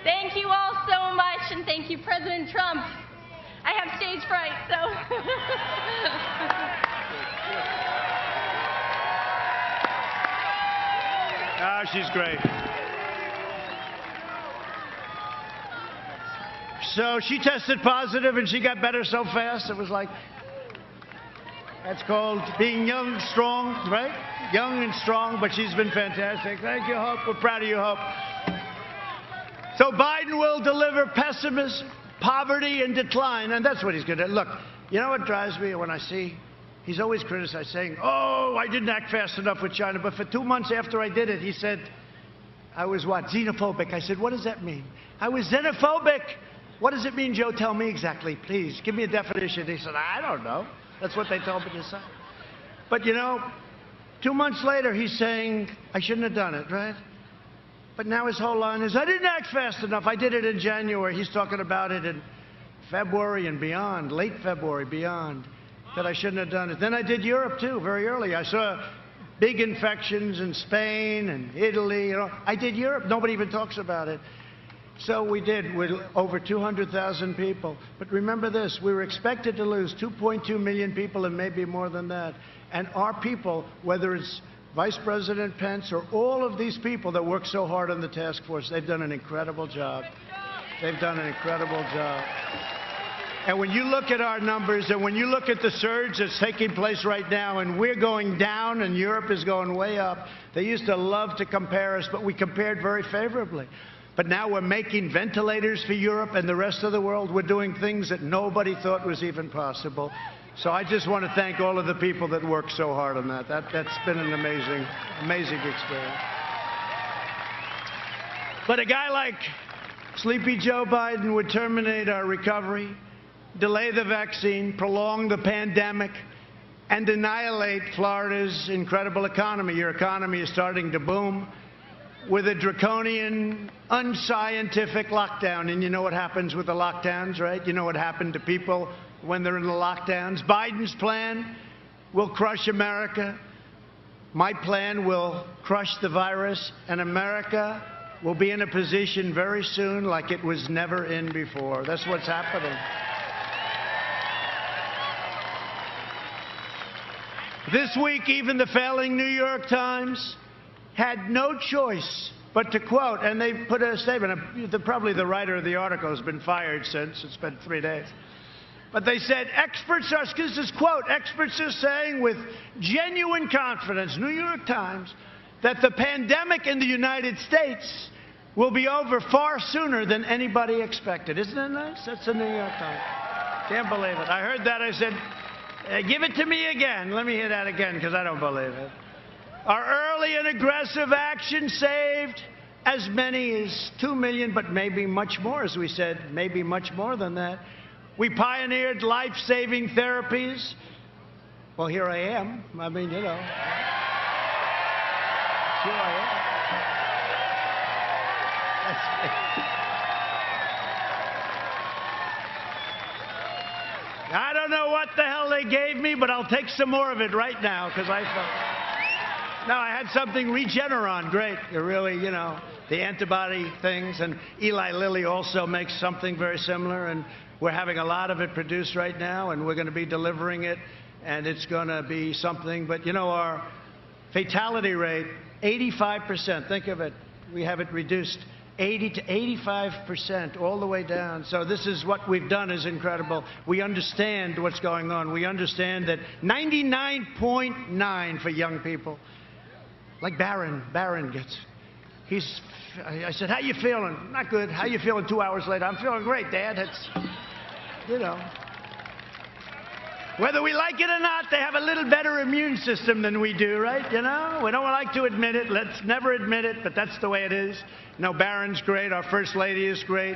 Thank you all so much, and thank you, President Trump. I have stage fright, so. Ah, she's great. So she tested positive, and she got better so fast. It was like, that's called being young, strong, right? Young and strong, but she's been fantastic. Thank you, Hope. We're proud of you, Hope. So Biden will deliver pessimism, poverty, and decline, and that's what he's going to do. Look, you know what drives me when I see, he's always criticized, saying, oh, I didn't act fast enough with China, but for 2 months after I did it, he said, I was what, xenophobic. I said, what does that mean? I was xenophobic. What does it mean, Joe? Tell me exactly, please. Give me a definition. He said, I don't know. That's what they told me to say. But, you know, 2 months later, he's saying, I shouldn't have done it, right? But now his whole line is, I didn't act fast enough. I did it in January. He's talking about it in February and beyond, late February, beyond, that I shouldn't have done it. Then I did Europe, too, very early. I saw big infections in Spain and Italy. You know, I did Europe. Nobody even talks about it. So we did with over 200,000 people. But remember this, we were expected to lose 2.2 million people and maybe more than that. And our people, whether it's Vice President Pence or all of these people that work so hard on the task force, they've done an incredible job. They've done an incredible job. And when you look at our numbers and when you look at the surge that's taking place right now, and we're going down and Europe is going way up, they used to love to compare us, but we compared very favorably. But now we're making ventilators for Europe and the rest of the world. We're doing things that nobody thought was even possible. So I just want to thank all of the people that work so hard on that. That's been an amazing, amazing experience. But a guy like Sleepy Joe Biden would terminate our recovery, delay the vaccine, prolong the pandemic, and annihilate Florida's incredible economy. Your economy is starting to boom with a draconian, unscientific lockdown. And you know what happens with the lockdowns, right? You know what happened to people when they're in the lockdowns. Biden's plan will crush America. My plan will crush the virus, and America will be in a position very soon like it was never in before. That's what's happening. This week, even the failing New York Times had no choice but to quote, and they put a statement, probably the writer of the article has been fired since, it's been 3 days. But they said, experts are, this is quote, experts are saying with genuine confidence, New York Times, that the pandemic in the United States will be over far sooner than anybody expected. Isn't that nice? That's the New York Times. Can't believe it. I heard that. I said, give it to me again. Let me hear that again, because I don't believe it. Our early and aggressive action saved as many as 2 million, but maybe much more, as we said, maybe much more than that. We pioneered life-saving therapies. Well, here I am. I mean, you know. Here I am. I don't know what the hell they gave me, but I'll take some more of it right now because I felt. No, I had something Regeneron, great. It really, you know, the antibody things. And Eli Lilly also makes something very similar, and we're having a lot of it produced right now, and we're going to be delivering it, and it's going to be something. But, you know, our fatality rate, 85%. Think of it. We have it reduced 80 to 85%, all the way down. So this is what we've done is incredible. We understand what's going on. We understand that 99.9 for young people. Like Barron gets. I said, how you feeling? Not good. How you feeling 2 hours later? I'm feeling great, Dad. It's, you know. Whether we like it or not, they have a little better immune system than we do, right? You know? We don't like to admit it. Let's never admit it, but that's the way it is. No, Barron's great. Our First Lady is great.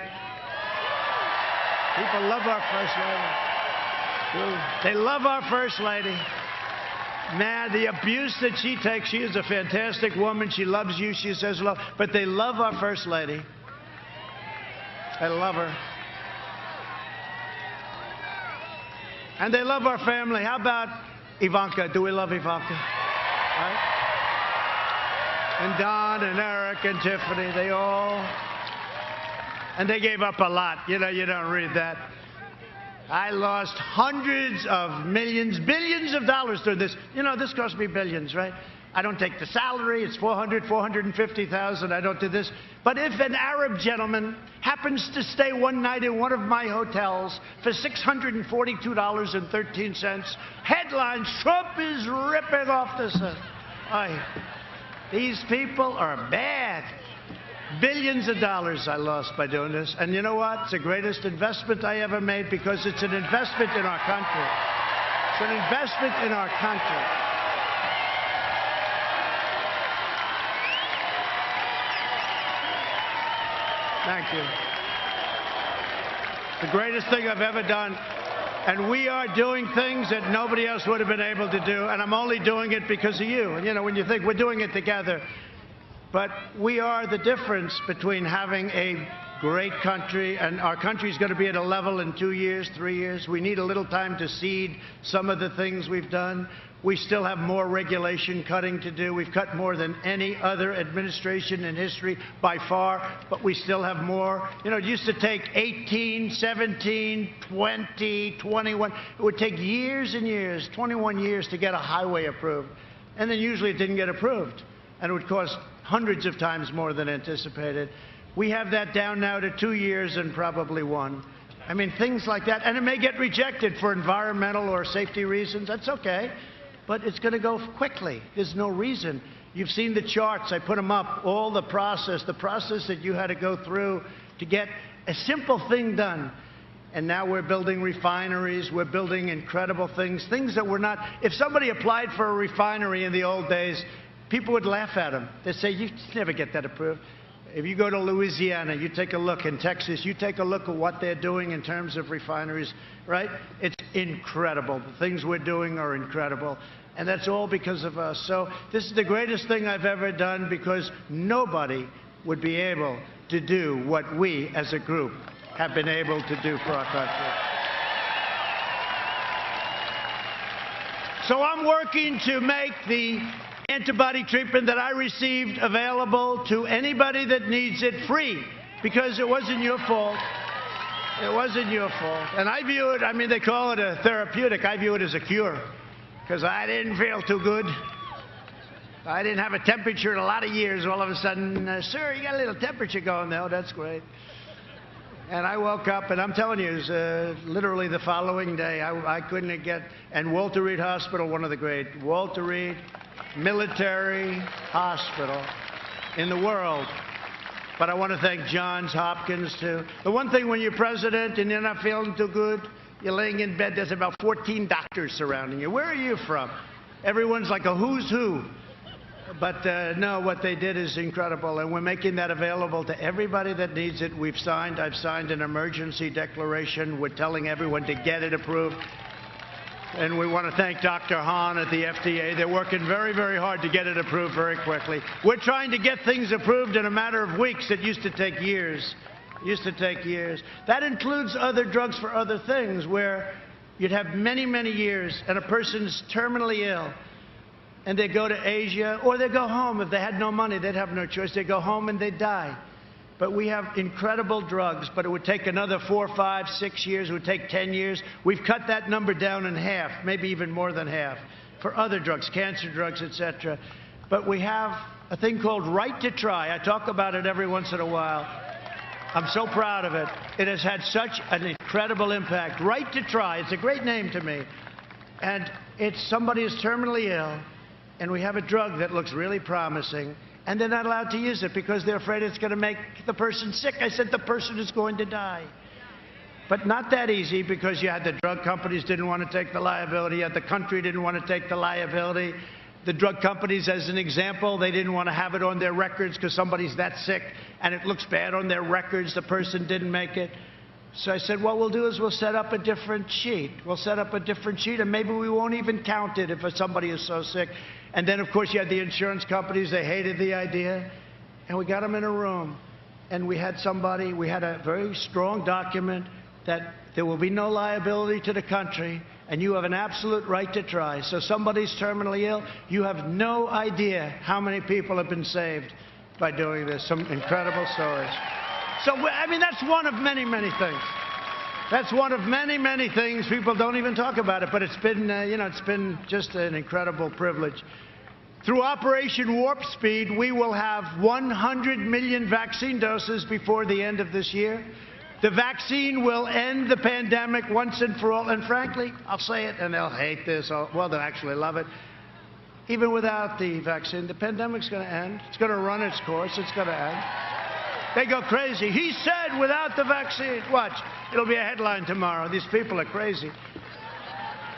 People love our First Lady. They love our First Lady. Man, the abuse that she takes, she is a fantastic woman. She loves you. She says love. But they love our First Lady. They love her. And they love our family. How about Ivanka? Do we love Ivanka? Right? And Don and Eric and Tiffany, they all. And they gave up a lot. You know, you don't read that. I lost hundreds of millions, billions of dollars through this. You know, this cost me billions, right? I don't take the salary. It's $450,000. I don't do this. But if an Arab gentleman happens to stay one night in one of my hotels for $642.13, headlines, Trump is ripping off the set. These people are bad. Billions of dollars I lost by doing this. And you know what? It's the greatest investment I ever made because it's an investment in our country. It's an investment in our country. Thank you. The greatest thing I've ever done. And we are doing things that nobody else would have been able to do. And I'm only doing it because of you. And you know, when you think we're doing it together. But we are the difference between having a great country, and our country is going to be at a level in 2 years, 3 years. We need a little time to seed some of the things we've done. We still have more regulation cutting to do. We've cut more than any other administration in history by far, but we still have more. You know, it used to take 18, 17, 20, 21. It would take years and years, 21 years to get a highway approved. And then usually it didn't get approved. And it would cost hundreds of times more than anticipated. We have that down now to 2 years and probably 1. I mean, things like that. And it may get rejected for environmental or safety reasons. That's okay. But it's going to go quickly. There's no reason. You've seen the charts. I put them up. All the process that you had to go through to get a simple thing done. And now we're building refineries. We're building incredible things. Things that were not. If somebody applied for a refinery in the old days, people would laugh at them. They'd say, you never get that approved. If you go to Louisiana, you take a look. In Texas, you take a look at what they're doing in terms of refineries, right? It's incredible. The things we're doing are incredible. And that's all because of us. So this is the greatest thing I've ever done because nobody would be able to do what we as a group have been able to do for our country. So I'm working to make the antibody treatment that I received available to anybody that needs it free, because it wasn't your fault. It wasn't your fault. And I view it, I mean, they call it a therapeutic. I view it as a cure, because I didn't feel too good. I didn't have a temperature in a lot of years. All of a sudden, sir, you got a little temperature going there. Oh, that's great. And I woke up, and I'm telling you, it was literally the following day. I couldn't get, and Walter Reed Hospital, one of the great, Walter Reed Military Hospital in the world. But I want to thank Johns Hopkins, too. The one thing when you're president and you're not feeling too good, you're laying in bed, there's about 14 doctors surrounding you. Where are you from? Everyone's like a who's who. No, what they did is incredible, and we're making that available to everybody that needs it. I've signed an emergency declaration. We're telling everyone to get it approved. And we want to thank Dr. Hahn at the FDA. They're working very, very hard to get it approved very quickly. We're trying to get things approved in a matter of weeks. It used to take years. That includes other drugs for other things where you'd have many, many years and a person's terminally ill and they go to Asia or they go home. If they had no money, they'd have no choice. They'd go home and they'd die. But we have incredible drugs, but it would take another 4, 5, 6 years. It would take 10 years. We've cut that number down in half, maybe even more than half, for other drugs, cancer drugs, etc. But we have a thing called Right to Try. I talk about it every once in a while. I'm so proud of it. It has had such an incredible impact. Right to Try. It's a great name to me. And it's somebody who's terminally ill, and we have a drug that looks really promising. And they're not allowed to use it because they're afraid it's going to make the person sick. I said the person is going to die. But not that easy, because you had the drug companies didn't want to take the liability. You had the country didn't want to take the liability. The drug companies, as an example, they didn't want to have it on their records because somebody's that sick and it looks bad on their records. The person didn't make it. So I said, what we'll do is we'll set up a different sheet. And maybe we won't even count it if somebody is so sick. And then, of course, you had the insurance companies. They hated the idea. And we got them in a room. And we had a very strong document that there will be no liability to the country, and you have an absolute right to try. So somebody's terminally ill, you have no idea how many people have been saved by doing this. Some incredible stories. So, I mean, that's one of many, many things. That's one of many, many things. People don't even talk about it, but it's been, it's been just an incredible privilege. Through Operation Warp Speed, we will have 100 million vaccine doses before the end of this year. The vaccine will end the pandemic once and for all. And frankly, I'll say it, and they'll hate this. Well, they'll actually love it. Even without the vaccine, the pandemic's going to end. It's going to run its course. It's going to end. They go crazy. He said without the vaccine. Watch. It'll be a headline tomorrow. These people are crazy.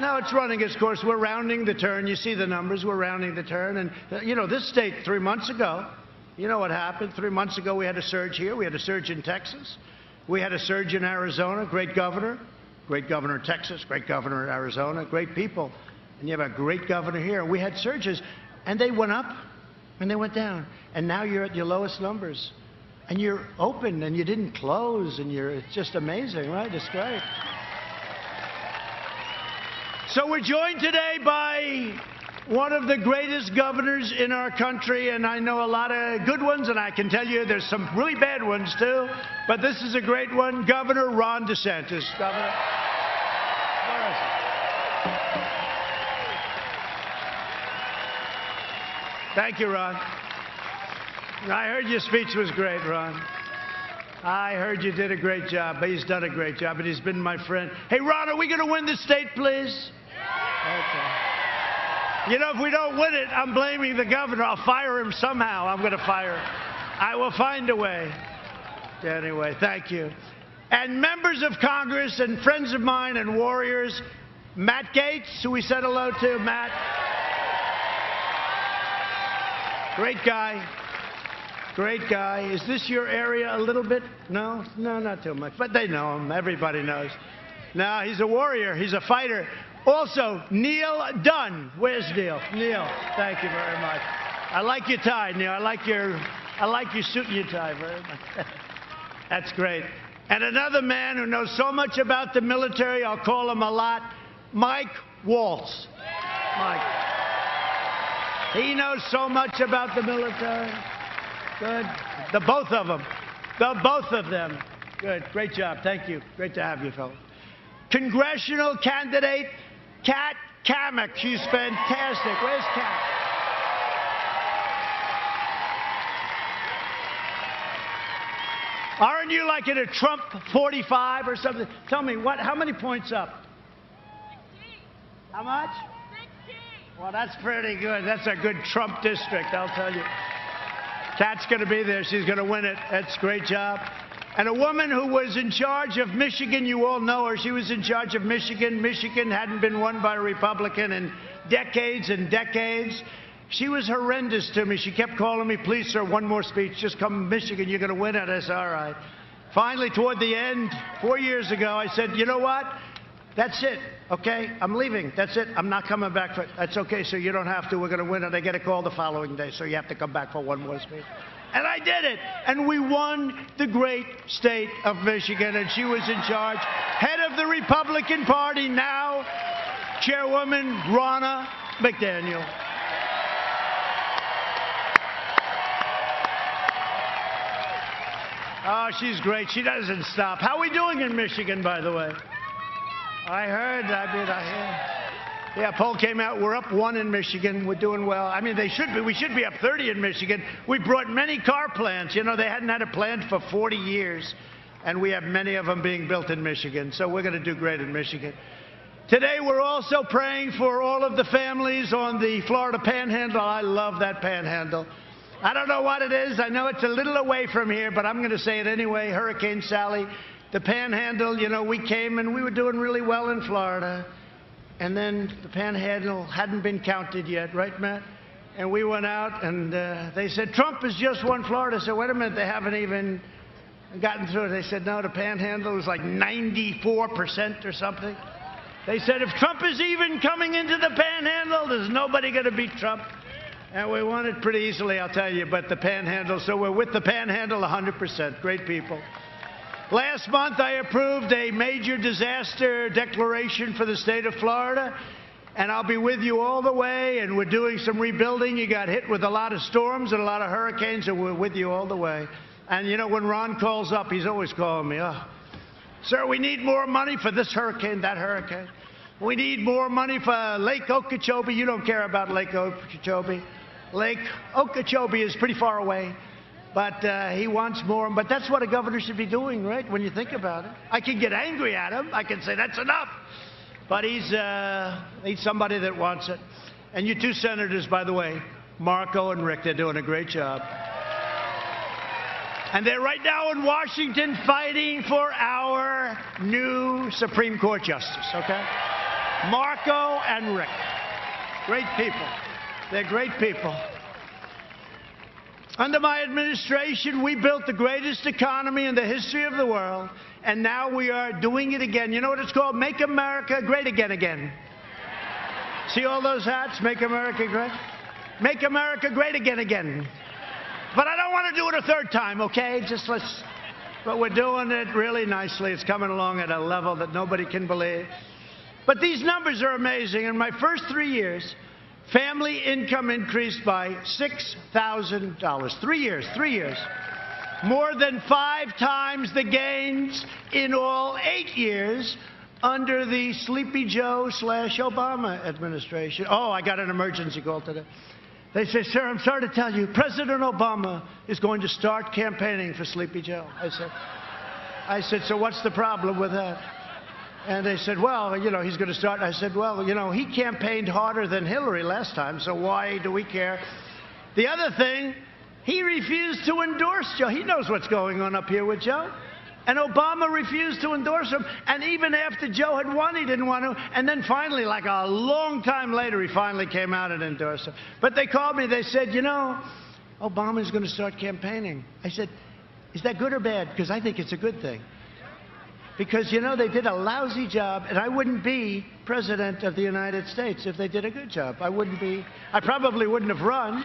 Now it's running its course. We're rounding the turn. You see the numbers. We're rounding the turn. And, this state 3 months ago, you know what happened? 3 months ago, we had a surge here. We had a surge in Texas. We had a surge in Arizona. Great governor of Texas, great governor of Arizona, great people. And you have a great governor here. We had surges, and they went up, and they went down. And now you're at your lowest numbers. And you're open, and you didn't close, and it's just amazing, right? It's great. So we're joined today by one of the greatest governors in our country, and I know a lot of good ones, and I can tell you there's some really bad ones too, but this is a great one, Governor Ron DeSantis. Governor, where is he? Thank you, Ron. I heard your speech was great, Ron. I heard you did a great job, but he's done a great job, and he's been my friend. Hey, Ron, are we going to win this state, please? Okay. If we don't win it, I'm blaming the governor. I'll fire him somehow. I'm going to fire him. I will find a way. Anyway, thank you. And members of Congress and friends of mine and warriors, Matt Gaetz, who we said hello to. Matt. Great guy. Great guy. Is this your area a little bit? No? No, not too much. But they know him. Everybody knows. No, he's a warrior. He's a fighter. Also, Neil Dunn. Where's Neil? Neil, thank you very much. I like your tie, Neil. I like your suit and your tie very much. That's great. And another man who knows so much about the military, I'll call him a lot, Mike Waltz. Mike. He knows so much about the military. Good. The both of them. The both of them. Good. Great job. Thank you. Great to have you, fellas. Congressional candidate Kat Cammack. She's fantastic. Where's Kat? Aren't you like in a Trump 45 or something? Tell me, how many points up? 16. How much? 16. Well, that's pretty good. That's a good Trump district, I'll tell you. Kat's going to be there. She's going to win it. That's a great job. And a woman who was in charge of Michigan, you all know her. She was in charge of Michigan. Michigan hadn't been won by a Republican in decades and decades. She was horrendous to me. She kept calling me, please, sir, one more speech. Just come to Michigan. You're going to win it. I said, all right. Finally, toward the end, 4 years ago, I said, you know what? That's it, okay? I'm leaving. That's it. I'm not coming back. That's okay, sir. You don't have to. We're going to win it. I get a call the following day, so you have to come back for one more speech. And I did it. And we won the great state of Michigan, and she was in charge. Head of the Republican Party, now Chairwoman Ronna McDaniel. Oh, she's great. She doesn't stop. How are we doing in Michigan, by the way? I heard. Yeah, poll came out. We're up 1 in Michigan. We're doing well. I mean, we should be up 30 in Michigan. We brought many car plants. You know, they hadn't had a plant for 40 years, and we have many of them being built in Michigan. So we're going to do great in Michigan. Today, we're also praying for all of the families on the Florida Panhandle. I love that Panhandle. I don't know what it is. I know it's a little away from here, but I'm going to say it anyway. Hurricane Sally, the Panhandle, you know, we came and we were doing really well in Florida. And then the Panhandle hadn't been counted yet, right, Matt? And we went out and they said, Trump has just won Florida. I said, wait a minute, they haven't even gotten through it. They said, no, the Panhandle was like 94% or something. They said, if Trump is even coming into the Panhandle, there's nobody going to beat Trump. And we won it pretty easily, I'll tell you, but the Panhandle, so we're with the Panhandle 100%. Great people. Last month, I approved a major disaster declaration for the state of Florida, and I'll be with you all the way, and we're doing some rebuilding. You got hit with a lot of storms and a lot of hurricanes, and we're with you all the way. And, you know, when Ron calls up, he's always calling me, oh, sir, we need more money for this hurricane, that hurricane. We need more money for Lake Okeechobee. You don't care about Lake Okeechobee. Lake Okeechobee is pretty far away, but he wants more. But that's what a governor should be doing, right, when you think about it. I can get angry at him. I can say, that's enough. But he's somebody that wants it. And you two senators, by the way, Marco and Rick, they're doing a great job. And they're right now in Washington fighting for our new Supreme Court justice, okay? Marco and Rick. Great people. They're great people. Under my administration, we built the greatest economy in the history of the world, and now we are doing it again. You know what it's called? Make America Great Again again. See all those hats? Make America Great? Make America Great Again again. But I don't want to do it a third time, okay? But we're doing it really nicely. It's coming along at a level that nobody can believe. But these numbers are amazing. In my first 3 years, family income increased by $6,000. 3 years. More than 5 times the gains in all 8 years under the Sleepy Joe / Obama administration. Oh, I got an emergency call today. They say, sir, I'm sorry to tell you, President Obama is going to start campaigning for Sleepy Joe. I said, so what's the problem with that? And they said, well, you know, he's going to start. I said, well, you know, he campaigned harder than Hillary last time, so why do we care? The other thing, he refused to endorse Joe. He knows what's going on up here with Joe. And Obama refused to endorse him. And even after Joe had won, he didn't want to. And then finally, like a long time later, he finally came out and endorsed him. But they called me. They said, you know, Obama's going to start campaigning. I said, is that good or bad? Because I think it's a good thing. Because, you know, they did a lousy job, and I wouldn't be president of the United States if they did a good job. I probably wouldn't have run.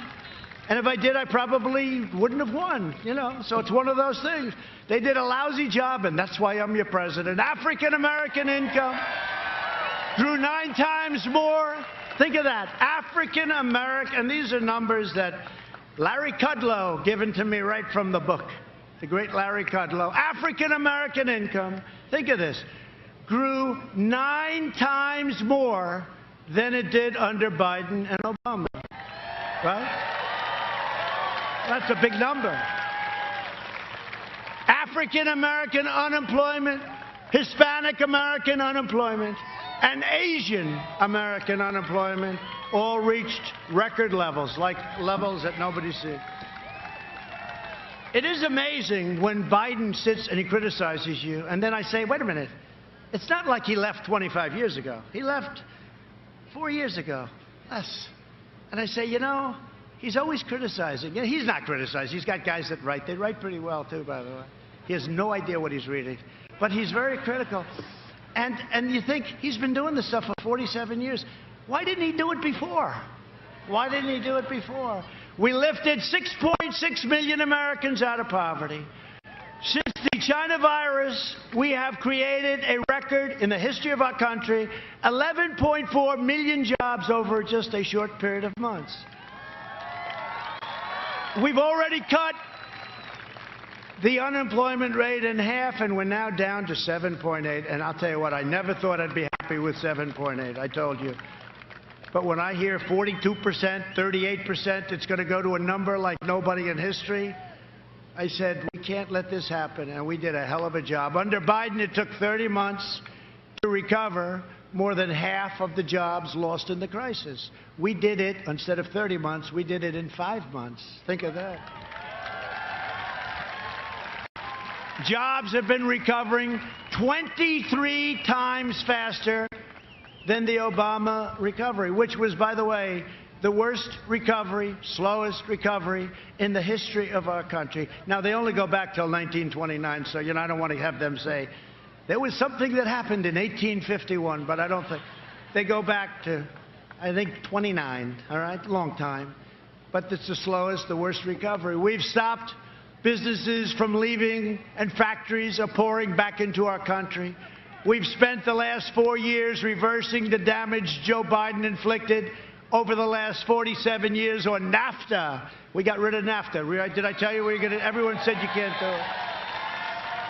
And if I did, I probably wouldn't have won, you know. So it's one of those things. They did a lousy job, and that's why I'm your president. African-American income grew 9 times more. Think of that. African-American, and these are numbers that Larry Kudlow given to me right from the book. The great Larry Kudlow. African-American income, think of this, grew 9 times more than it did under Biden and Obama, right? That's a big number. African-American unemployment, Hispanic-American unemployment, and Asian-American unemployment all reached record levels, like levels that nobody's seen. It is amazing when Biden sits and he criticizes you, and then I say, wait a minute, it's not like he left 25 years ago. He left 4 years ago, less. And I say, you know, he's always criticizing. He's not criticizing. He's got guys that write. They write pretty well, too, by the way. He has no idea what he's reading. But he's very critical. And you think, he's been doing this stuff for 47 years. Why didn't he do it before? Why didn't he do it before? We lifted 6.6 million Americans out of poverty. Since the China virus, we have created a record in the history of our country, 11.4 million jobs over just a short period of months. We've already cut the unemployment rate in half, and we're now down to 7.8. And I'll tell you what, I never thought I'd be happy with 7.8. I told you. But when I hear 42%, 38%, it's going to go to a number like nobody in history, I said, we can't let this happen, and we did a hell of a job. Under Biden, it took 30 months to recover more than half of the jobs lost in the crisis. We did it, instead of 30 months, we did it in 5 months. Think of that. Jobs have been recovering 23 times faster than the Obama recovery, which was, by the way, the worst recovery, slowest recovery in the history of our country. Now, they only go back till 1929, so, I don't want to have them say, there was something that happened in 1851, but I don't think. They go back to, I think, 29, all right? Long time. But it's the slowest, the worst recovery. We've stopped businesses from leaving, and factories are pouring back into our country. We've spent the last 4 years reversing the damage Joe Biden inflicted over the last 47 years on NAFTA. We got rid of NAFTA. Did I tell you everyone said you can't do it?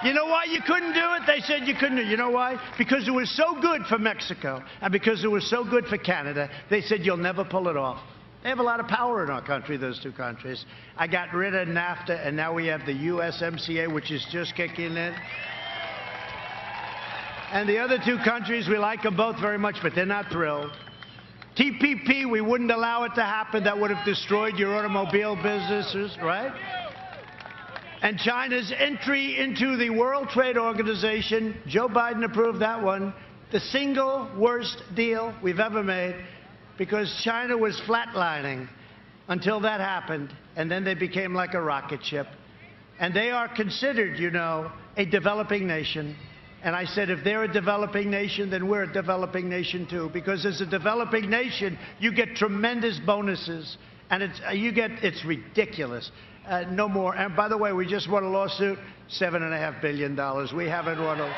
You know why you couldn't do it? They said you couldn't do it. You know why? Because it was so good for Mexico, and because it was so good for Canada, they said you'll never pull it off. They have a lot of power in our country, those two countries. I got rid of NAFTA, and now we have the USMCA, which is just kicking in. And the other two countries, we like them both very much, but they're not thrilled. TPP, we wouldn't allow it to happen. That would have destroyed your automobile businesses, right? And China's entry into the World Trade Organization, Joe Biden approved that one, the single worst deal we've ever made, because China was flatlining until that happened, and then they became like a rocket ship. And they are considered, a developing nation. And I said, if they're a developing nation, then we're a developing nation too. Because as a developing nation, you get tremendous bonuses. And it's ridiculous. No more. And by the way, we just won a lawsuit, $7.5 billion. We haven't won a...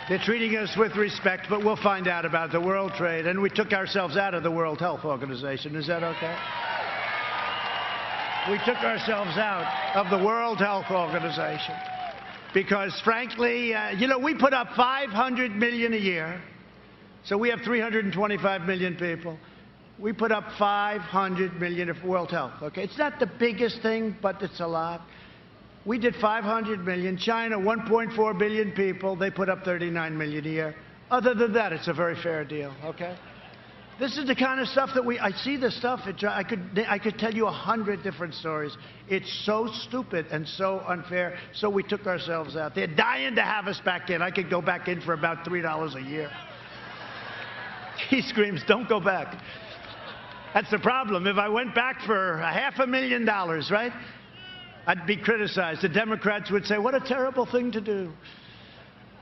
They're treating us with respect, but we'll find out about the World Trade. And we took ourselves out of the World Health Organization. Is that okay? We took ourselves out of the World Health Organization. Because, frankly, we put up $500 million a year. So we have 325 million people. We put up $500 million of World Health, okay? It's not the biggest thing, but it's a lot. We did $500 million. China, 1.4 billion people. They put up 39 million a year. Other than that, it's a very fair deal, okay? This is the kind of stuff that I see this stuff. I could tell you 100 different stories. It's so stupid and so unfair, so we took ourselves out. They're dying to have us back in. I could go back in for about $3 a year. He screams, don't go back. That's the problem. If I went back for $500,000, right, I'd be criticized. The Democrats would say, what a terrible thing to do.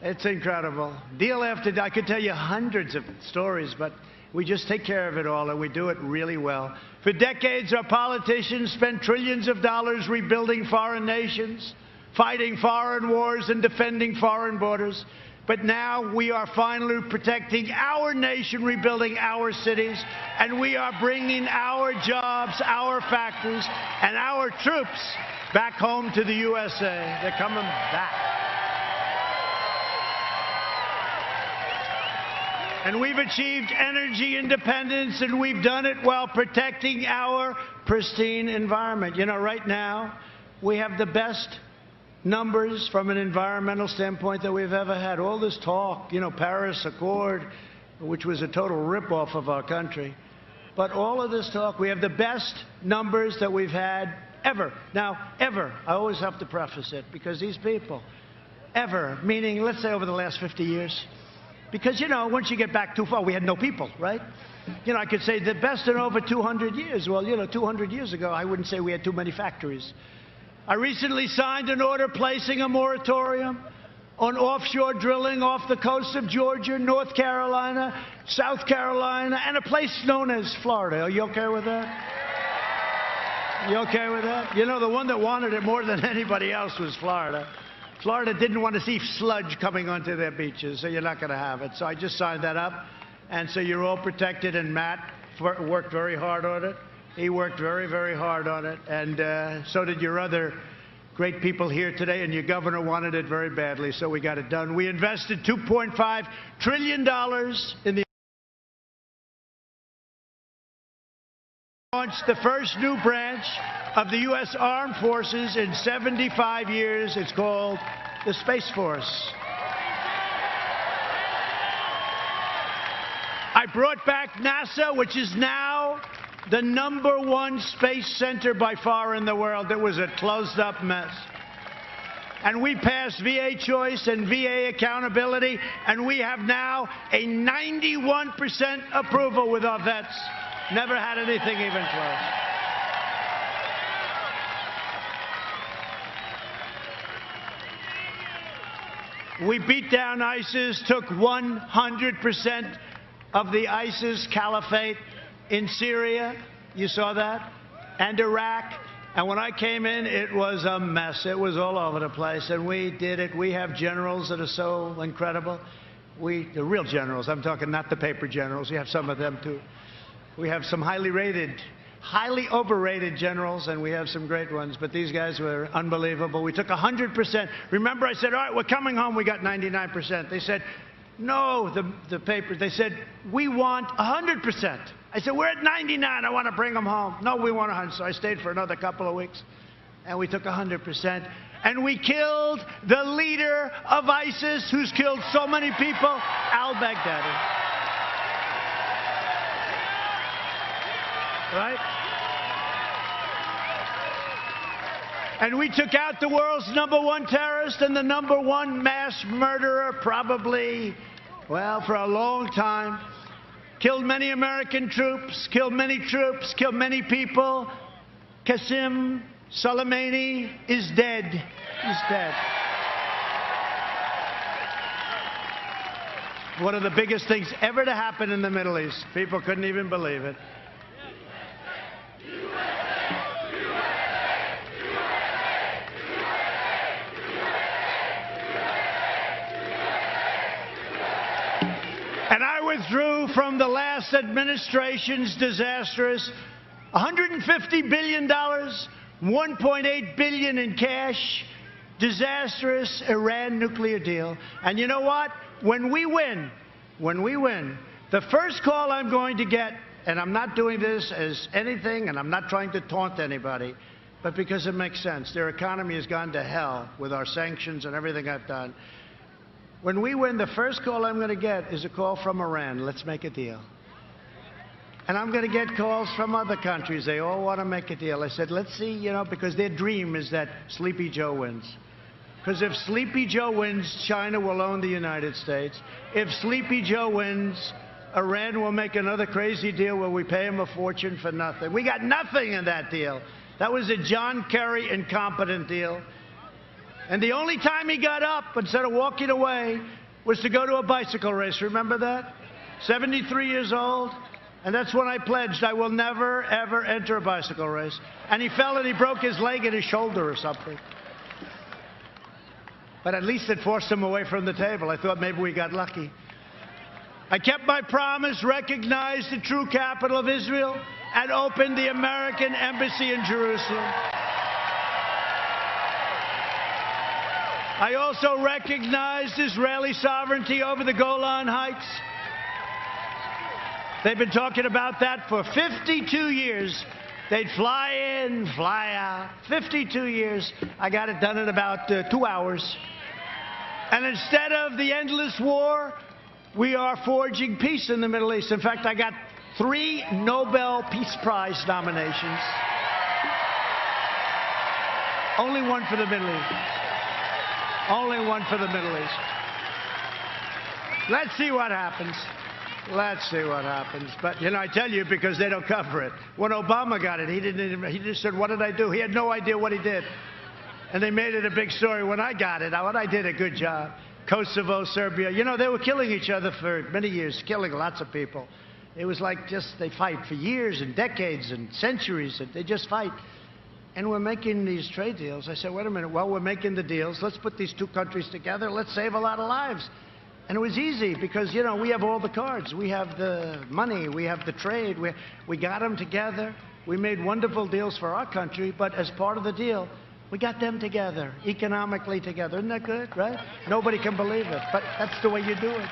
It's incredible. Deal after deal. I could tell you hundreds of stories, but we just take care of it all, and we do it really well. For decades, our politicians spent trillions of dollars rebuilding foreign nations, fighting foreign wars, and defending foreign borders. But now we are finally protecting our nation, rebuilding our cities, and we are bringing our jobs, our factories, and our troops back home to the USA. They're coming back. And we've achieved energy independence, and we've done it while protecting our pristine environment. Right now, we have the best numbers from an environmental standpoint that we've ever had. All this talk, Paris Accord, which was a total ripoff of our country. But all of this talk, we have the best numbers that we've had ever. Now, ever, I always have to preface it, because these people, ever, meaning, let's say over the last 50 years, Because, you know, once you get back too far, we had no people, right? You know, I could say the best in over 200 years. Well, you know, 200 years ago, I wouldn't say we had too many factories. I recently signed an order placing a moratorium on offshore drilling off the coast of Georgia, North Carolina, South Carolina, and a place known as Florida. Are you okay with that? You okay with that? You know, the one that wanted it more than anybody else was Florida. Florida didn't want to see sludge coming onto their beaches, so you're not going to have it. So I just signed that up, and so you're all protected, and Matt worked very hard on it. He worked very, very hard on it, and so did your other great people here today, and your governor wanted it very badly, so we got it done. We invested $2.5 trillion in the launched the first new branch of the U.S. Armed Forces in 75 years. It's called the Space Force. I brought back NASA, which is now the #1 space center by far in the world. It was a closed-up mess. And we passed VA choice and VA accountability, and we have now a 91% approval with our vets. Never had anything even close. We beat down ISIS, took 100% of the ISIS caliphate in Syria. You saw that? And Iraq. And when I came in, it was a mess. It was all over the place. And we did it. We have generals that are so incredible. The real generals. I'm talking not the paper generals. We have some of them, too. We have some highly overrated generals, and we have some great ones. But these guys were unbelievable. We took 100%. Remember, I said, all right, we're coming home. We got 99%. They said, no, the paper. They said, we want 100%. I said, we're at 99. I want to bring them home. No, we want 100. So I stayed for another couple of weeks, and we took 100%. And we killed the leader of ISIS, who's killed so many people, al-Baghdadi. Right? And we took out the world's #1 terrorist and the #1 mass murderer, probably, well, for a long time. Killed many American troops, killed many people. Qasem Soleimani is dead. He's dead. One of the biggest things ever to happen in the Middle East. People couldn't even believe it. And I withdrew from the last administration's disastrous $150 billion, $1.8 billion in cash, disastrous Iran nuclear deal. And you know what? When we win, the first call I'm going to get, and I'm not doing this as anything, and I'm not trying to taunt anybody, but because it makes sense. Their economy has gone to hell with our sanctions and everything I've done. When we win, the first call I'm going to get is a call from Iran. Let's make a deal. And I'm going to get calls from other countries. They all want to make a deal. I said, let's see, you know, because their dream is that Sleepy Joe wins. Because if Sleepy Joe wins, China will own the United States. If Sleepy Joe wins, Iran will make another crazy deal where we pay him a fortune for nothing. We got nothing in that deal. That was a John Kerry incompetent deal. And the only time he got up, instead of walking away, was to go to a bicycle race. Remember that? 73 years old. And that's when I pledged I will never, ever enter a bicycle race. And he fell and he broke his leg and his shoulder or something. But at least it forced him away from the table. I thought maybe we got lucky. I kept my promise, recognized the true capital of Israel, and opened the American embassy in Jerusalem. I also recognized Israeli sovereignty over the Golan Heights. They've been talking about that for 52 years. They'd fly in, fly out. 52 years. I got it done in about 2 hours. And instead of the endless war, we are forging peace in the Middle East. In fact, I got 3 Nobel Peace Prize nominations. Only one for the Middle East. Only one for the Middle East. Let's see what happens. Let's see what happens. But, I tell you, because they don't cover it. When Obama got it, he just said, what did I do? He had no idea what he did. And they made it a big story. When I got it, I did a good job. Kosovo, Serbia, they were killing each other for many years, killing lots of people. It was like they fight for years and decades and centuries, and they just fight. And we're making these trade deals. I said, wait a minute, well, we're making the deals. Let's put these two countries together. Let's save a lot of lives. And it was easy because, we have all the cards. We have the money. We have the trade. We got them together. We made wonderful deals for our country, but as part of the deal, we got them together, economically together. Isn't that good, right? Nobody can believe it, but that's the way you do it.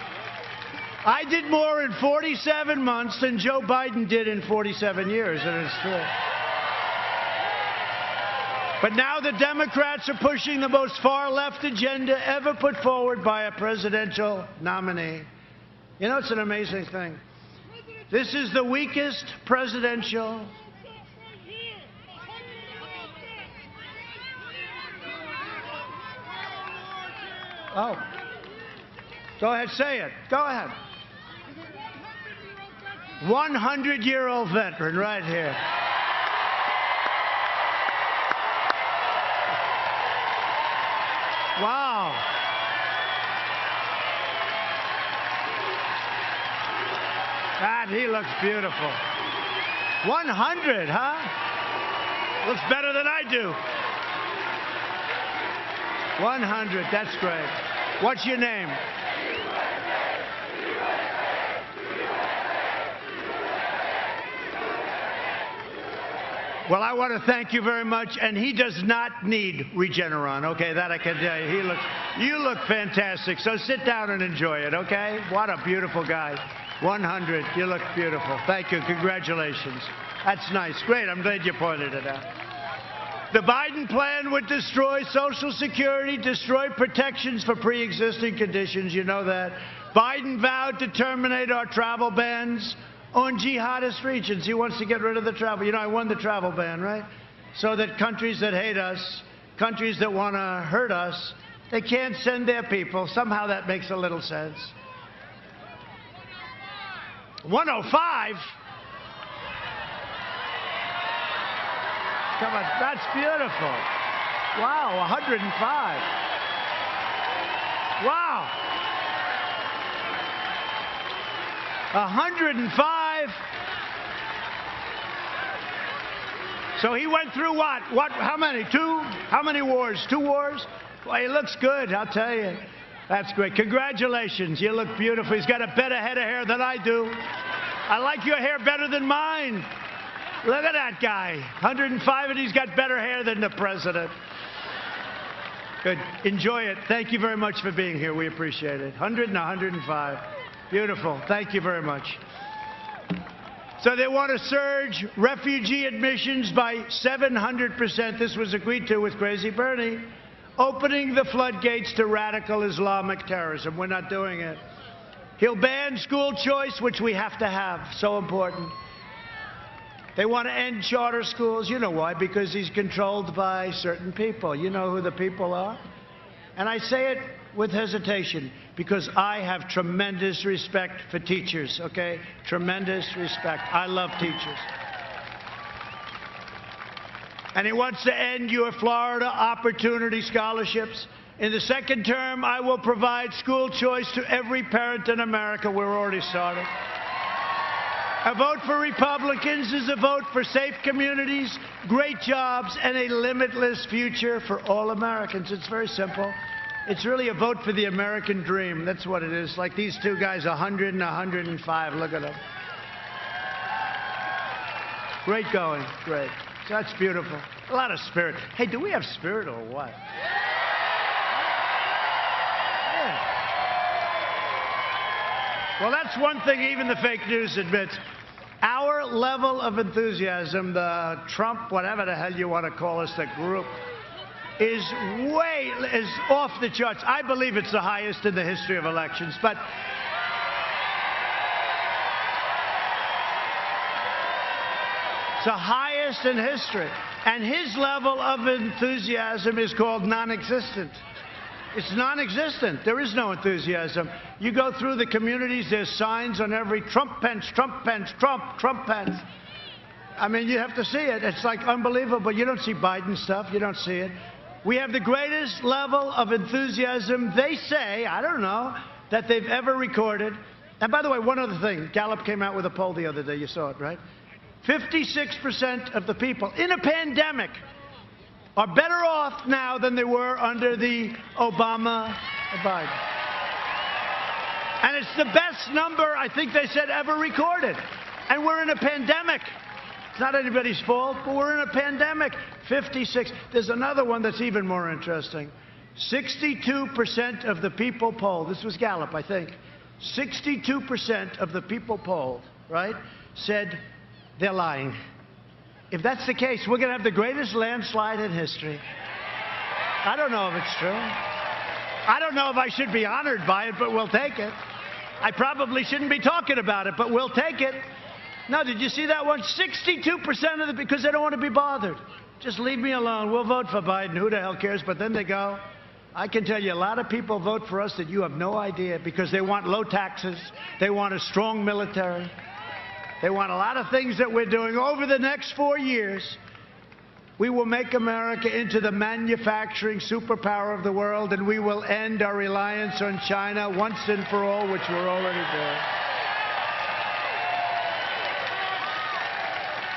I did more in 47 months than Joe Biden did in 47 years, and it's true. But now the Democrats are pushing the most far-left agenda ever put forward by a presidential nominee. It's an amazing thing. This is the weakest presidential... Oh. Go ahead, say it. Go ahead. 100-year-old veteran right here. Wow. God, he looks beautiful. 100, huh? Looks better than I do. 100, that's great. What's your name? Well, I want to thank you very much, and he does not need Regeneron, okay? That I can tell you. You look fantastic, so sit down and enjoy it, okay? What a beautiful guy. 100, you look beautiful. Thank you, congratulations. That's nice, great, I'm glad you pointed it out. The Biden plan would destroy Social Security, destroy protections for pre-existing conditions, you know that. Biden vowed to terminate our travel bans on jihadist regions. He wants to get rid of the travel. I won the travel ban, right? So that countries that hate us, countries that want to hurt us, they can't send their people. Somehow that makes a little sense. 105? Come on, that's beautiful. Wow, 105. Wow. 105. So he went through what? How many? Two? How many wars? 2 wars? Well, he looks good, I'll tell you. That's great. Congratulations. You look beautiful. He's got a better head of hair than I do. I like your hair better than mine. Look at that guy. 105, and he's got better hair than the president. Good. Enjoy it. Thank you very much for being here. We appreciate it. 100 and 105. Beautiful. Thank you very much. So they want to surge refugee admissions by 700%. This was agreed to with Crazy Bernie. Opening the floodgates to radical Islamic terrorism. We're not doing it. He'll ban school choice, which we have to have. So important. They want to end charter schools. You know why? Because he's controlled by certain people. You know who the people are? And I say it with hesitation because I have tremendous respect for teachers, okay? Tremendous respect. I love teachers. And he wants to end your Florida Opportunity Scholarships. In the second term, I will provide school choice to every parent in America. We're already starting. A vote for Republicans is a vote for safe communities, great jobs, and a limitless future for all Americans. It's very simple. It's really a vote for the American dream. That's what it is. Like these two guys, 100 and 105. Look at them. Great going. Great. So that's beautiful. A lot of spirit. Hey, do we have spirit or what? Yeah. Well, that's one thing even the fake news admits. Our level of enthusiasm, the Trump, whatever the hell you want to call us, the group, is off the charts. I believe it's the highest in the history of elections, but it's the highest in history. And his level of enthusiasm is called non-existent. It's non-existent. There is no enthusiasm. You go through the communities, there's signs on every Trump pence, Trump pence, Trump pence. I mean, you have to see it. It's like unbelievable. You don't see Biden stuff. You don't see it. We have the greatest level of enthusiasm, they say, I don't know, that they've ever recorded. And by the way, one other thing. Gallup came out with a poll the other day. You saw it, right? 56% of the people in a pandemic are better off now than they were under the Obama or Biden. And it's the best number, I think they said, ever recorded. And we're in a pandemic. It's not anybody's fault, but we're in a pandemic. 56. There's another one that's even more interesting. 62% of the people polled, this was Gallup, I think, 62% of the people polled, right, said they're lying. If that's the case, we're going to have the greatest landslide in history. I don't know if it's true. I don't know if I should be honored by it, but we'll take it. I probably shouldn't be talking about it, but we'll take it. No, did you see that one? 62% of the, because they don't want to be bothered. Just leave me alone. We'll vote for Biden. Who the hell cares? But then they go. I can tell you a lot of people vote for us that you have no idea because they want low taxes. They want a strong military. They want a lot of things that we're doing. Over the next 4 years, we will make America into the manufacturing superpower of the world, and we will end our reliance on China once and for all, which we're already doing.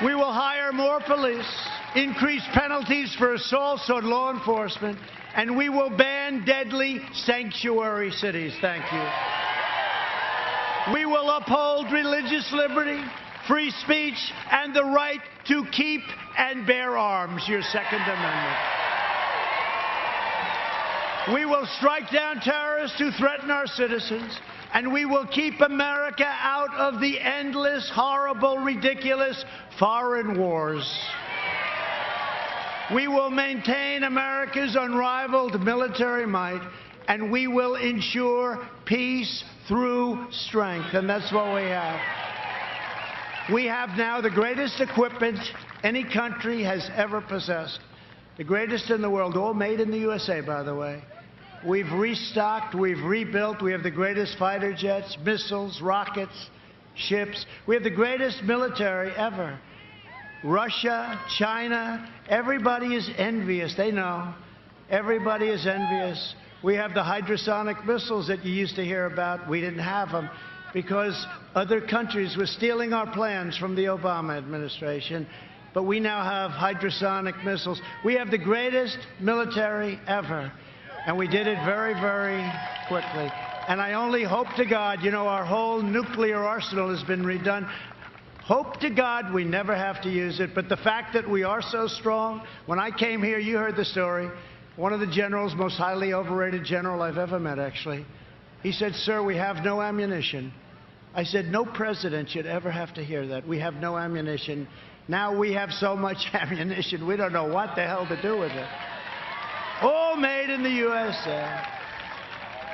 We will hire more police, increase penalties for assaults on law enforcement, and we will ban deadly sanctuary cities. Thank you. We will uphold religious liberty, free speech, and the right to keep and bear arms, your Second Amendment. We will strike down terrorists who threaten our citizens, and we will keep America out of the endless, horrible, ridiculous foreign wars. We will maintain America's unrivaled military might, and we will ensure peace through strength, and that's what we have. We have now the greatest equipment any country has ever possessed, the greatest in the world, all made in the USA, by the way. We've restocked, we've rebuilt, we have the greatest fighter jets, missiles, rockets, ships. We have the greatest military ever. Russia, China, everybody is envious. They know. Everybody is envious. We have the hypersonic missiles that you used to hear about. We didn't have them because other countries were stealing our plans from the Obama administration. But we now have hypersonic missiles. We have the greatest military ever. And we did it very, very quickly. And I only hope to God, you know, our whole nuclear arsenal has been redone. Hope to God we never have to use it. But the fact that we are so strong, when I came here, you heard the story. One of the generals, most highly overrated general I've ever met, actually, he said, "Sir, we have no ammunition." I said, "No president should ever have to hear that. We have no ammunition." Now we have so much ammunition, we don't know what the hell to do with it. All made in the USA.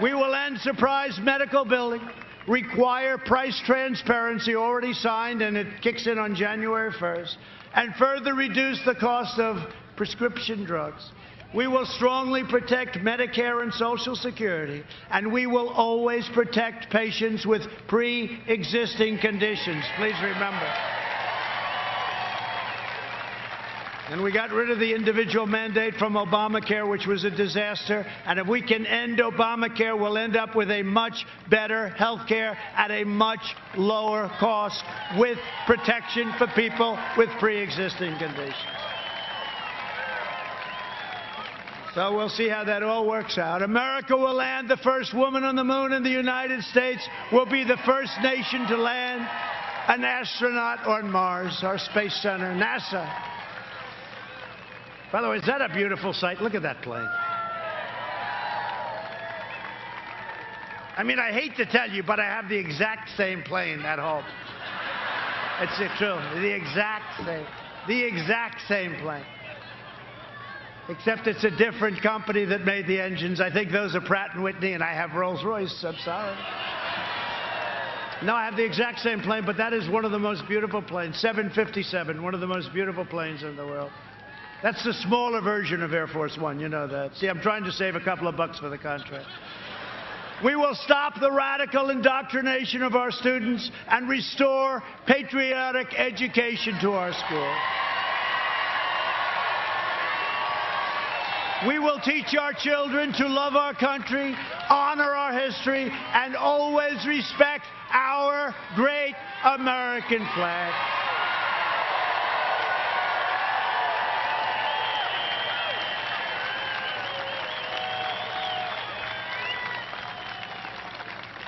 We will end surprise medical billing, require price transparency, already signed, and it kicks in on January 1st, and further reduce the cost of prescription drugs. We will strongly protect Medicare and Social Security, and we will always protect patients with pre-existing conditions. Please remember. And we got rid of the individual mandate from Obamacare, which was a disaster. And if we can end Obamacare, we'll end up with a much better health care at a much lower cost with protection for people with pre-existing conditions. So we'll see how that all works out. America will land the first woman on the moon, and the United States will be the first nation to land an astronaut on Mars, our space center, NASA. By the way, is that a beautiful sight? Look at that plane. I mean, I hate to tell you, but I have the exact same plane at home. It's true. The exact same plane. Except it's a different company that made the engines. I think those are Pratt & Whitney, and I have Rolls-Royce. I'm sorry. No, I have the exact same plane, but that is one of the most beautiful planes. 757, one of the most beautiful planes in the world. That's the smaller version of Air Force One, you know that. See, I'm trying to save a couple of bucks for the contract. We will stop the radical indoctrination of our students and restore patriotic education to our schools. We will teach our children to love our country, honor our history, and always respect our great American flag.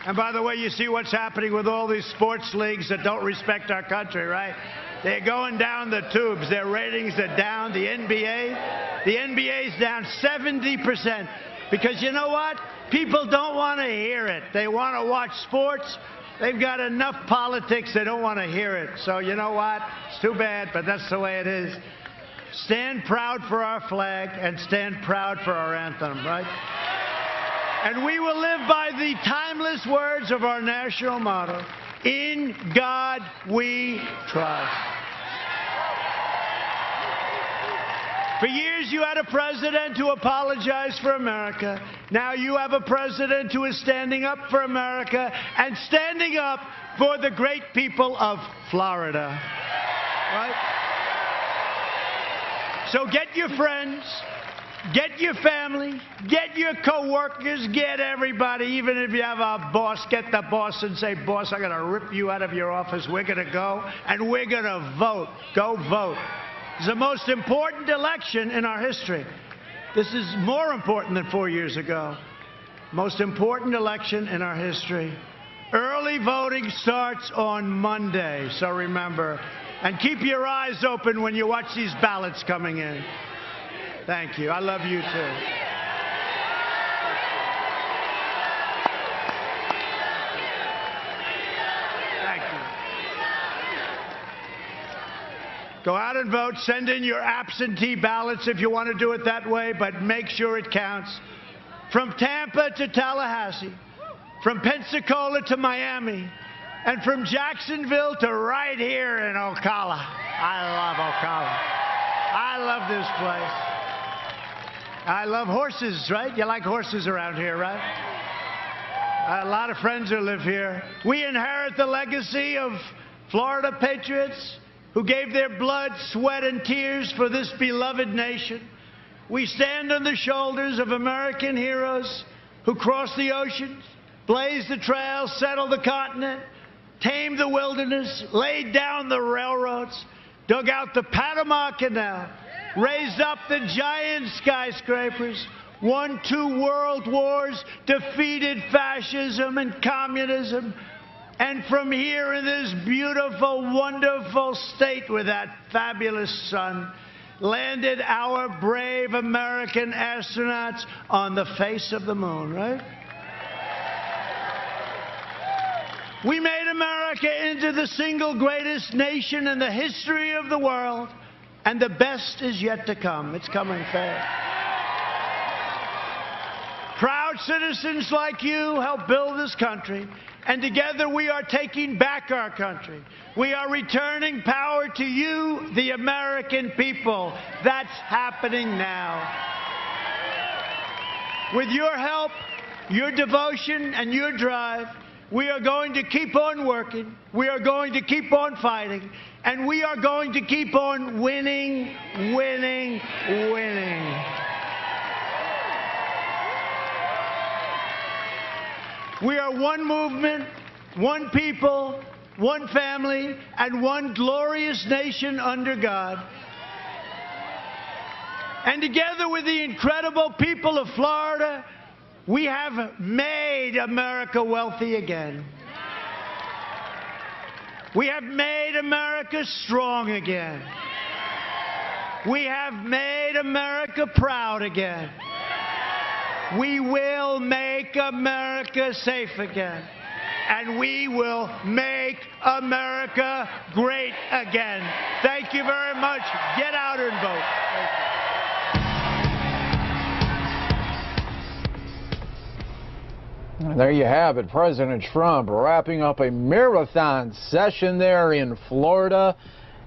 And by the way, you see what's happening with all these sports leagues that don't respect our country, right? They're going down the tubes. Their ratings are down. The NBA's down 70%. Because you know what? People don't want to hear it. They want to watch sports. They've got enough politics. They don't want to hear it. So you know what? It's too bad, but that's the way it is. Stand proud for our flag and stand proud for our anthem, right? And we will live by the timeless words of our national motto, "In God we trust." For years you had a president who apologized for America. Now you have a president who is standing up for America and standing up for the great people of Florida. Right? So get your friends. Get your family, get your co-workers, get everybody. Even if you have a boss, get the boss and say, "Boss, I'm going to rip you out of your office. We're going to go and we're going to vote." Go vote. It's the most important election in our history. This is more important than 4 years ago. Most important election in our history. Early voting starts on Monday, so remember. And keep your eyes open when you watch these ballots coming in. Thank you. I love you too. Thank you. Go out and vote. Send in your absentee ballots if you want to do it that way, but make sure it counts. From Tampa to Tallahassee, from Pensacola to Miami, and from Jacksonville to right here in Ocala. I love Ocala. I love this place. I love horses, right? You like horses around here, right? A lot of friends who live here. We inherit the legacy of Florida patriots who gave their blood, sweat, and tears for this beloved nation. We stand on the shoulders of American heroes who crossed the oceans, blazed the trails, settled the continent, tamed the wilderness, laid down the railroads, dug out the Panama Canal, raised up the giant skyscrapers, won 2 world wars, defeated fascism and communism, and from here in this beautiful, wonderful state with that fabulous sun, landed our brave American astronauts on the face of the moon, right? We made America into the single greatest nation in the history of the world. And the best is yet to come. It's coming fast. Proud citizens like you help build this country. And together we are taking back our country. We are returning power to you, the American people. That's happening now. With your help, your devotion, and your drive, we are going to keep on working. We are going to keep on fighting. And we are going to keep on winning, winning, winning. We are one movement, one people, one family, and one glorious nation under God. And together with the incredible people of Florida, we have made America wealthy again. We have made America strong again. We have made America proud again. We will make America safe again. And we will make America great again. Thank you very much. Get out and vote. There you have it, President Trump wrapping up a marathon session there in Florida.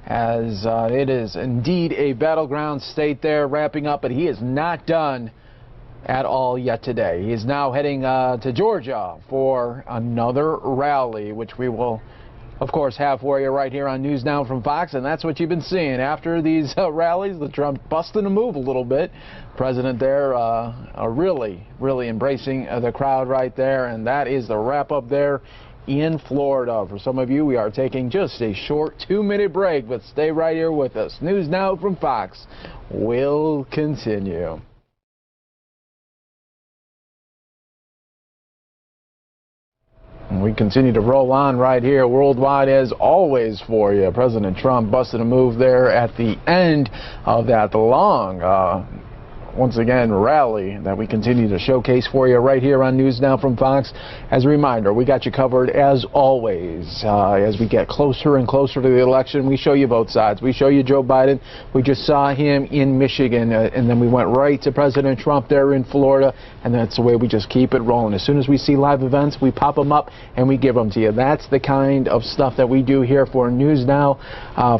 as it is indeed a battleground state there wrapping up, but he is not done at all yet today. He is now heading to Georgia for another rally, which we will of course have for you right here on News Now from Fox, and that's what you've been seeing after these rallies. The Trump busting a move a little bit. President there really embracing the crowd right there, and that is the wrap up there in Florida. For some of you, we are taking just a short 2-minute break, but stay right here with us. News Now from Fox will continue. We continue to roll on right here worldwide as always for you. President Trump busted a move there at the end of that long once again rally that we continue to showcase for you right here on News Now from Fox. As a reminder, we got you covered as always as we get closer and closer to the election. We show you both sides. We show you Joe Biden. We just saw him in Michigan, and then we went right to President Trump there in Florida, and that's the way we just keep it rolling. As soon as we see live events, we pop them up and we give them to you. That's the kind of stuff that we do here for News Now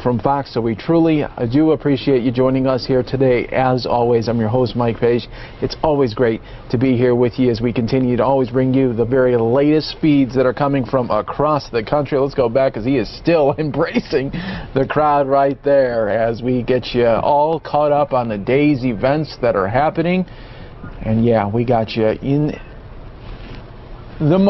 from Fox, so we truly do appreciate you joining us here today. As always, I'm your host, Mike Page. It's always great to be here with you as we continue to always bring you the very latest feeds that are coming from across the country. Let's go back because he is still embracing the crowd right there as we get you all caught up on the day's events that are happening. And yeah, we got you in the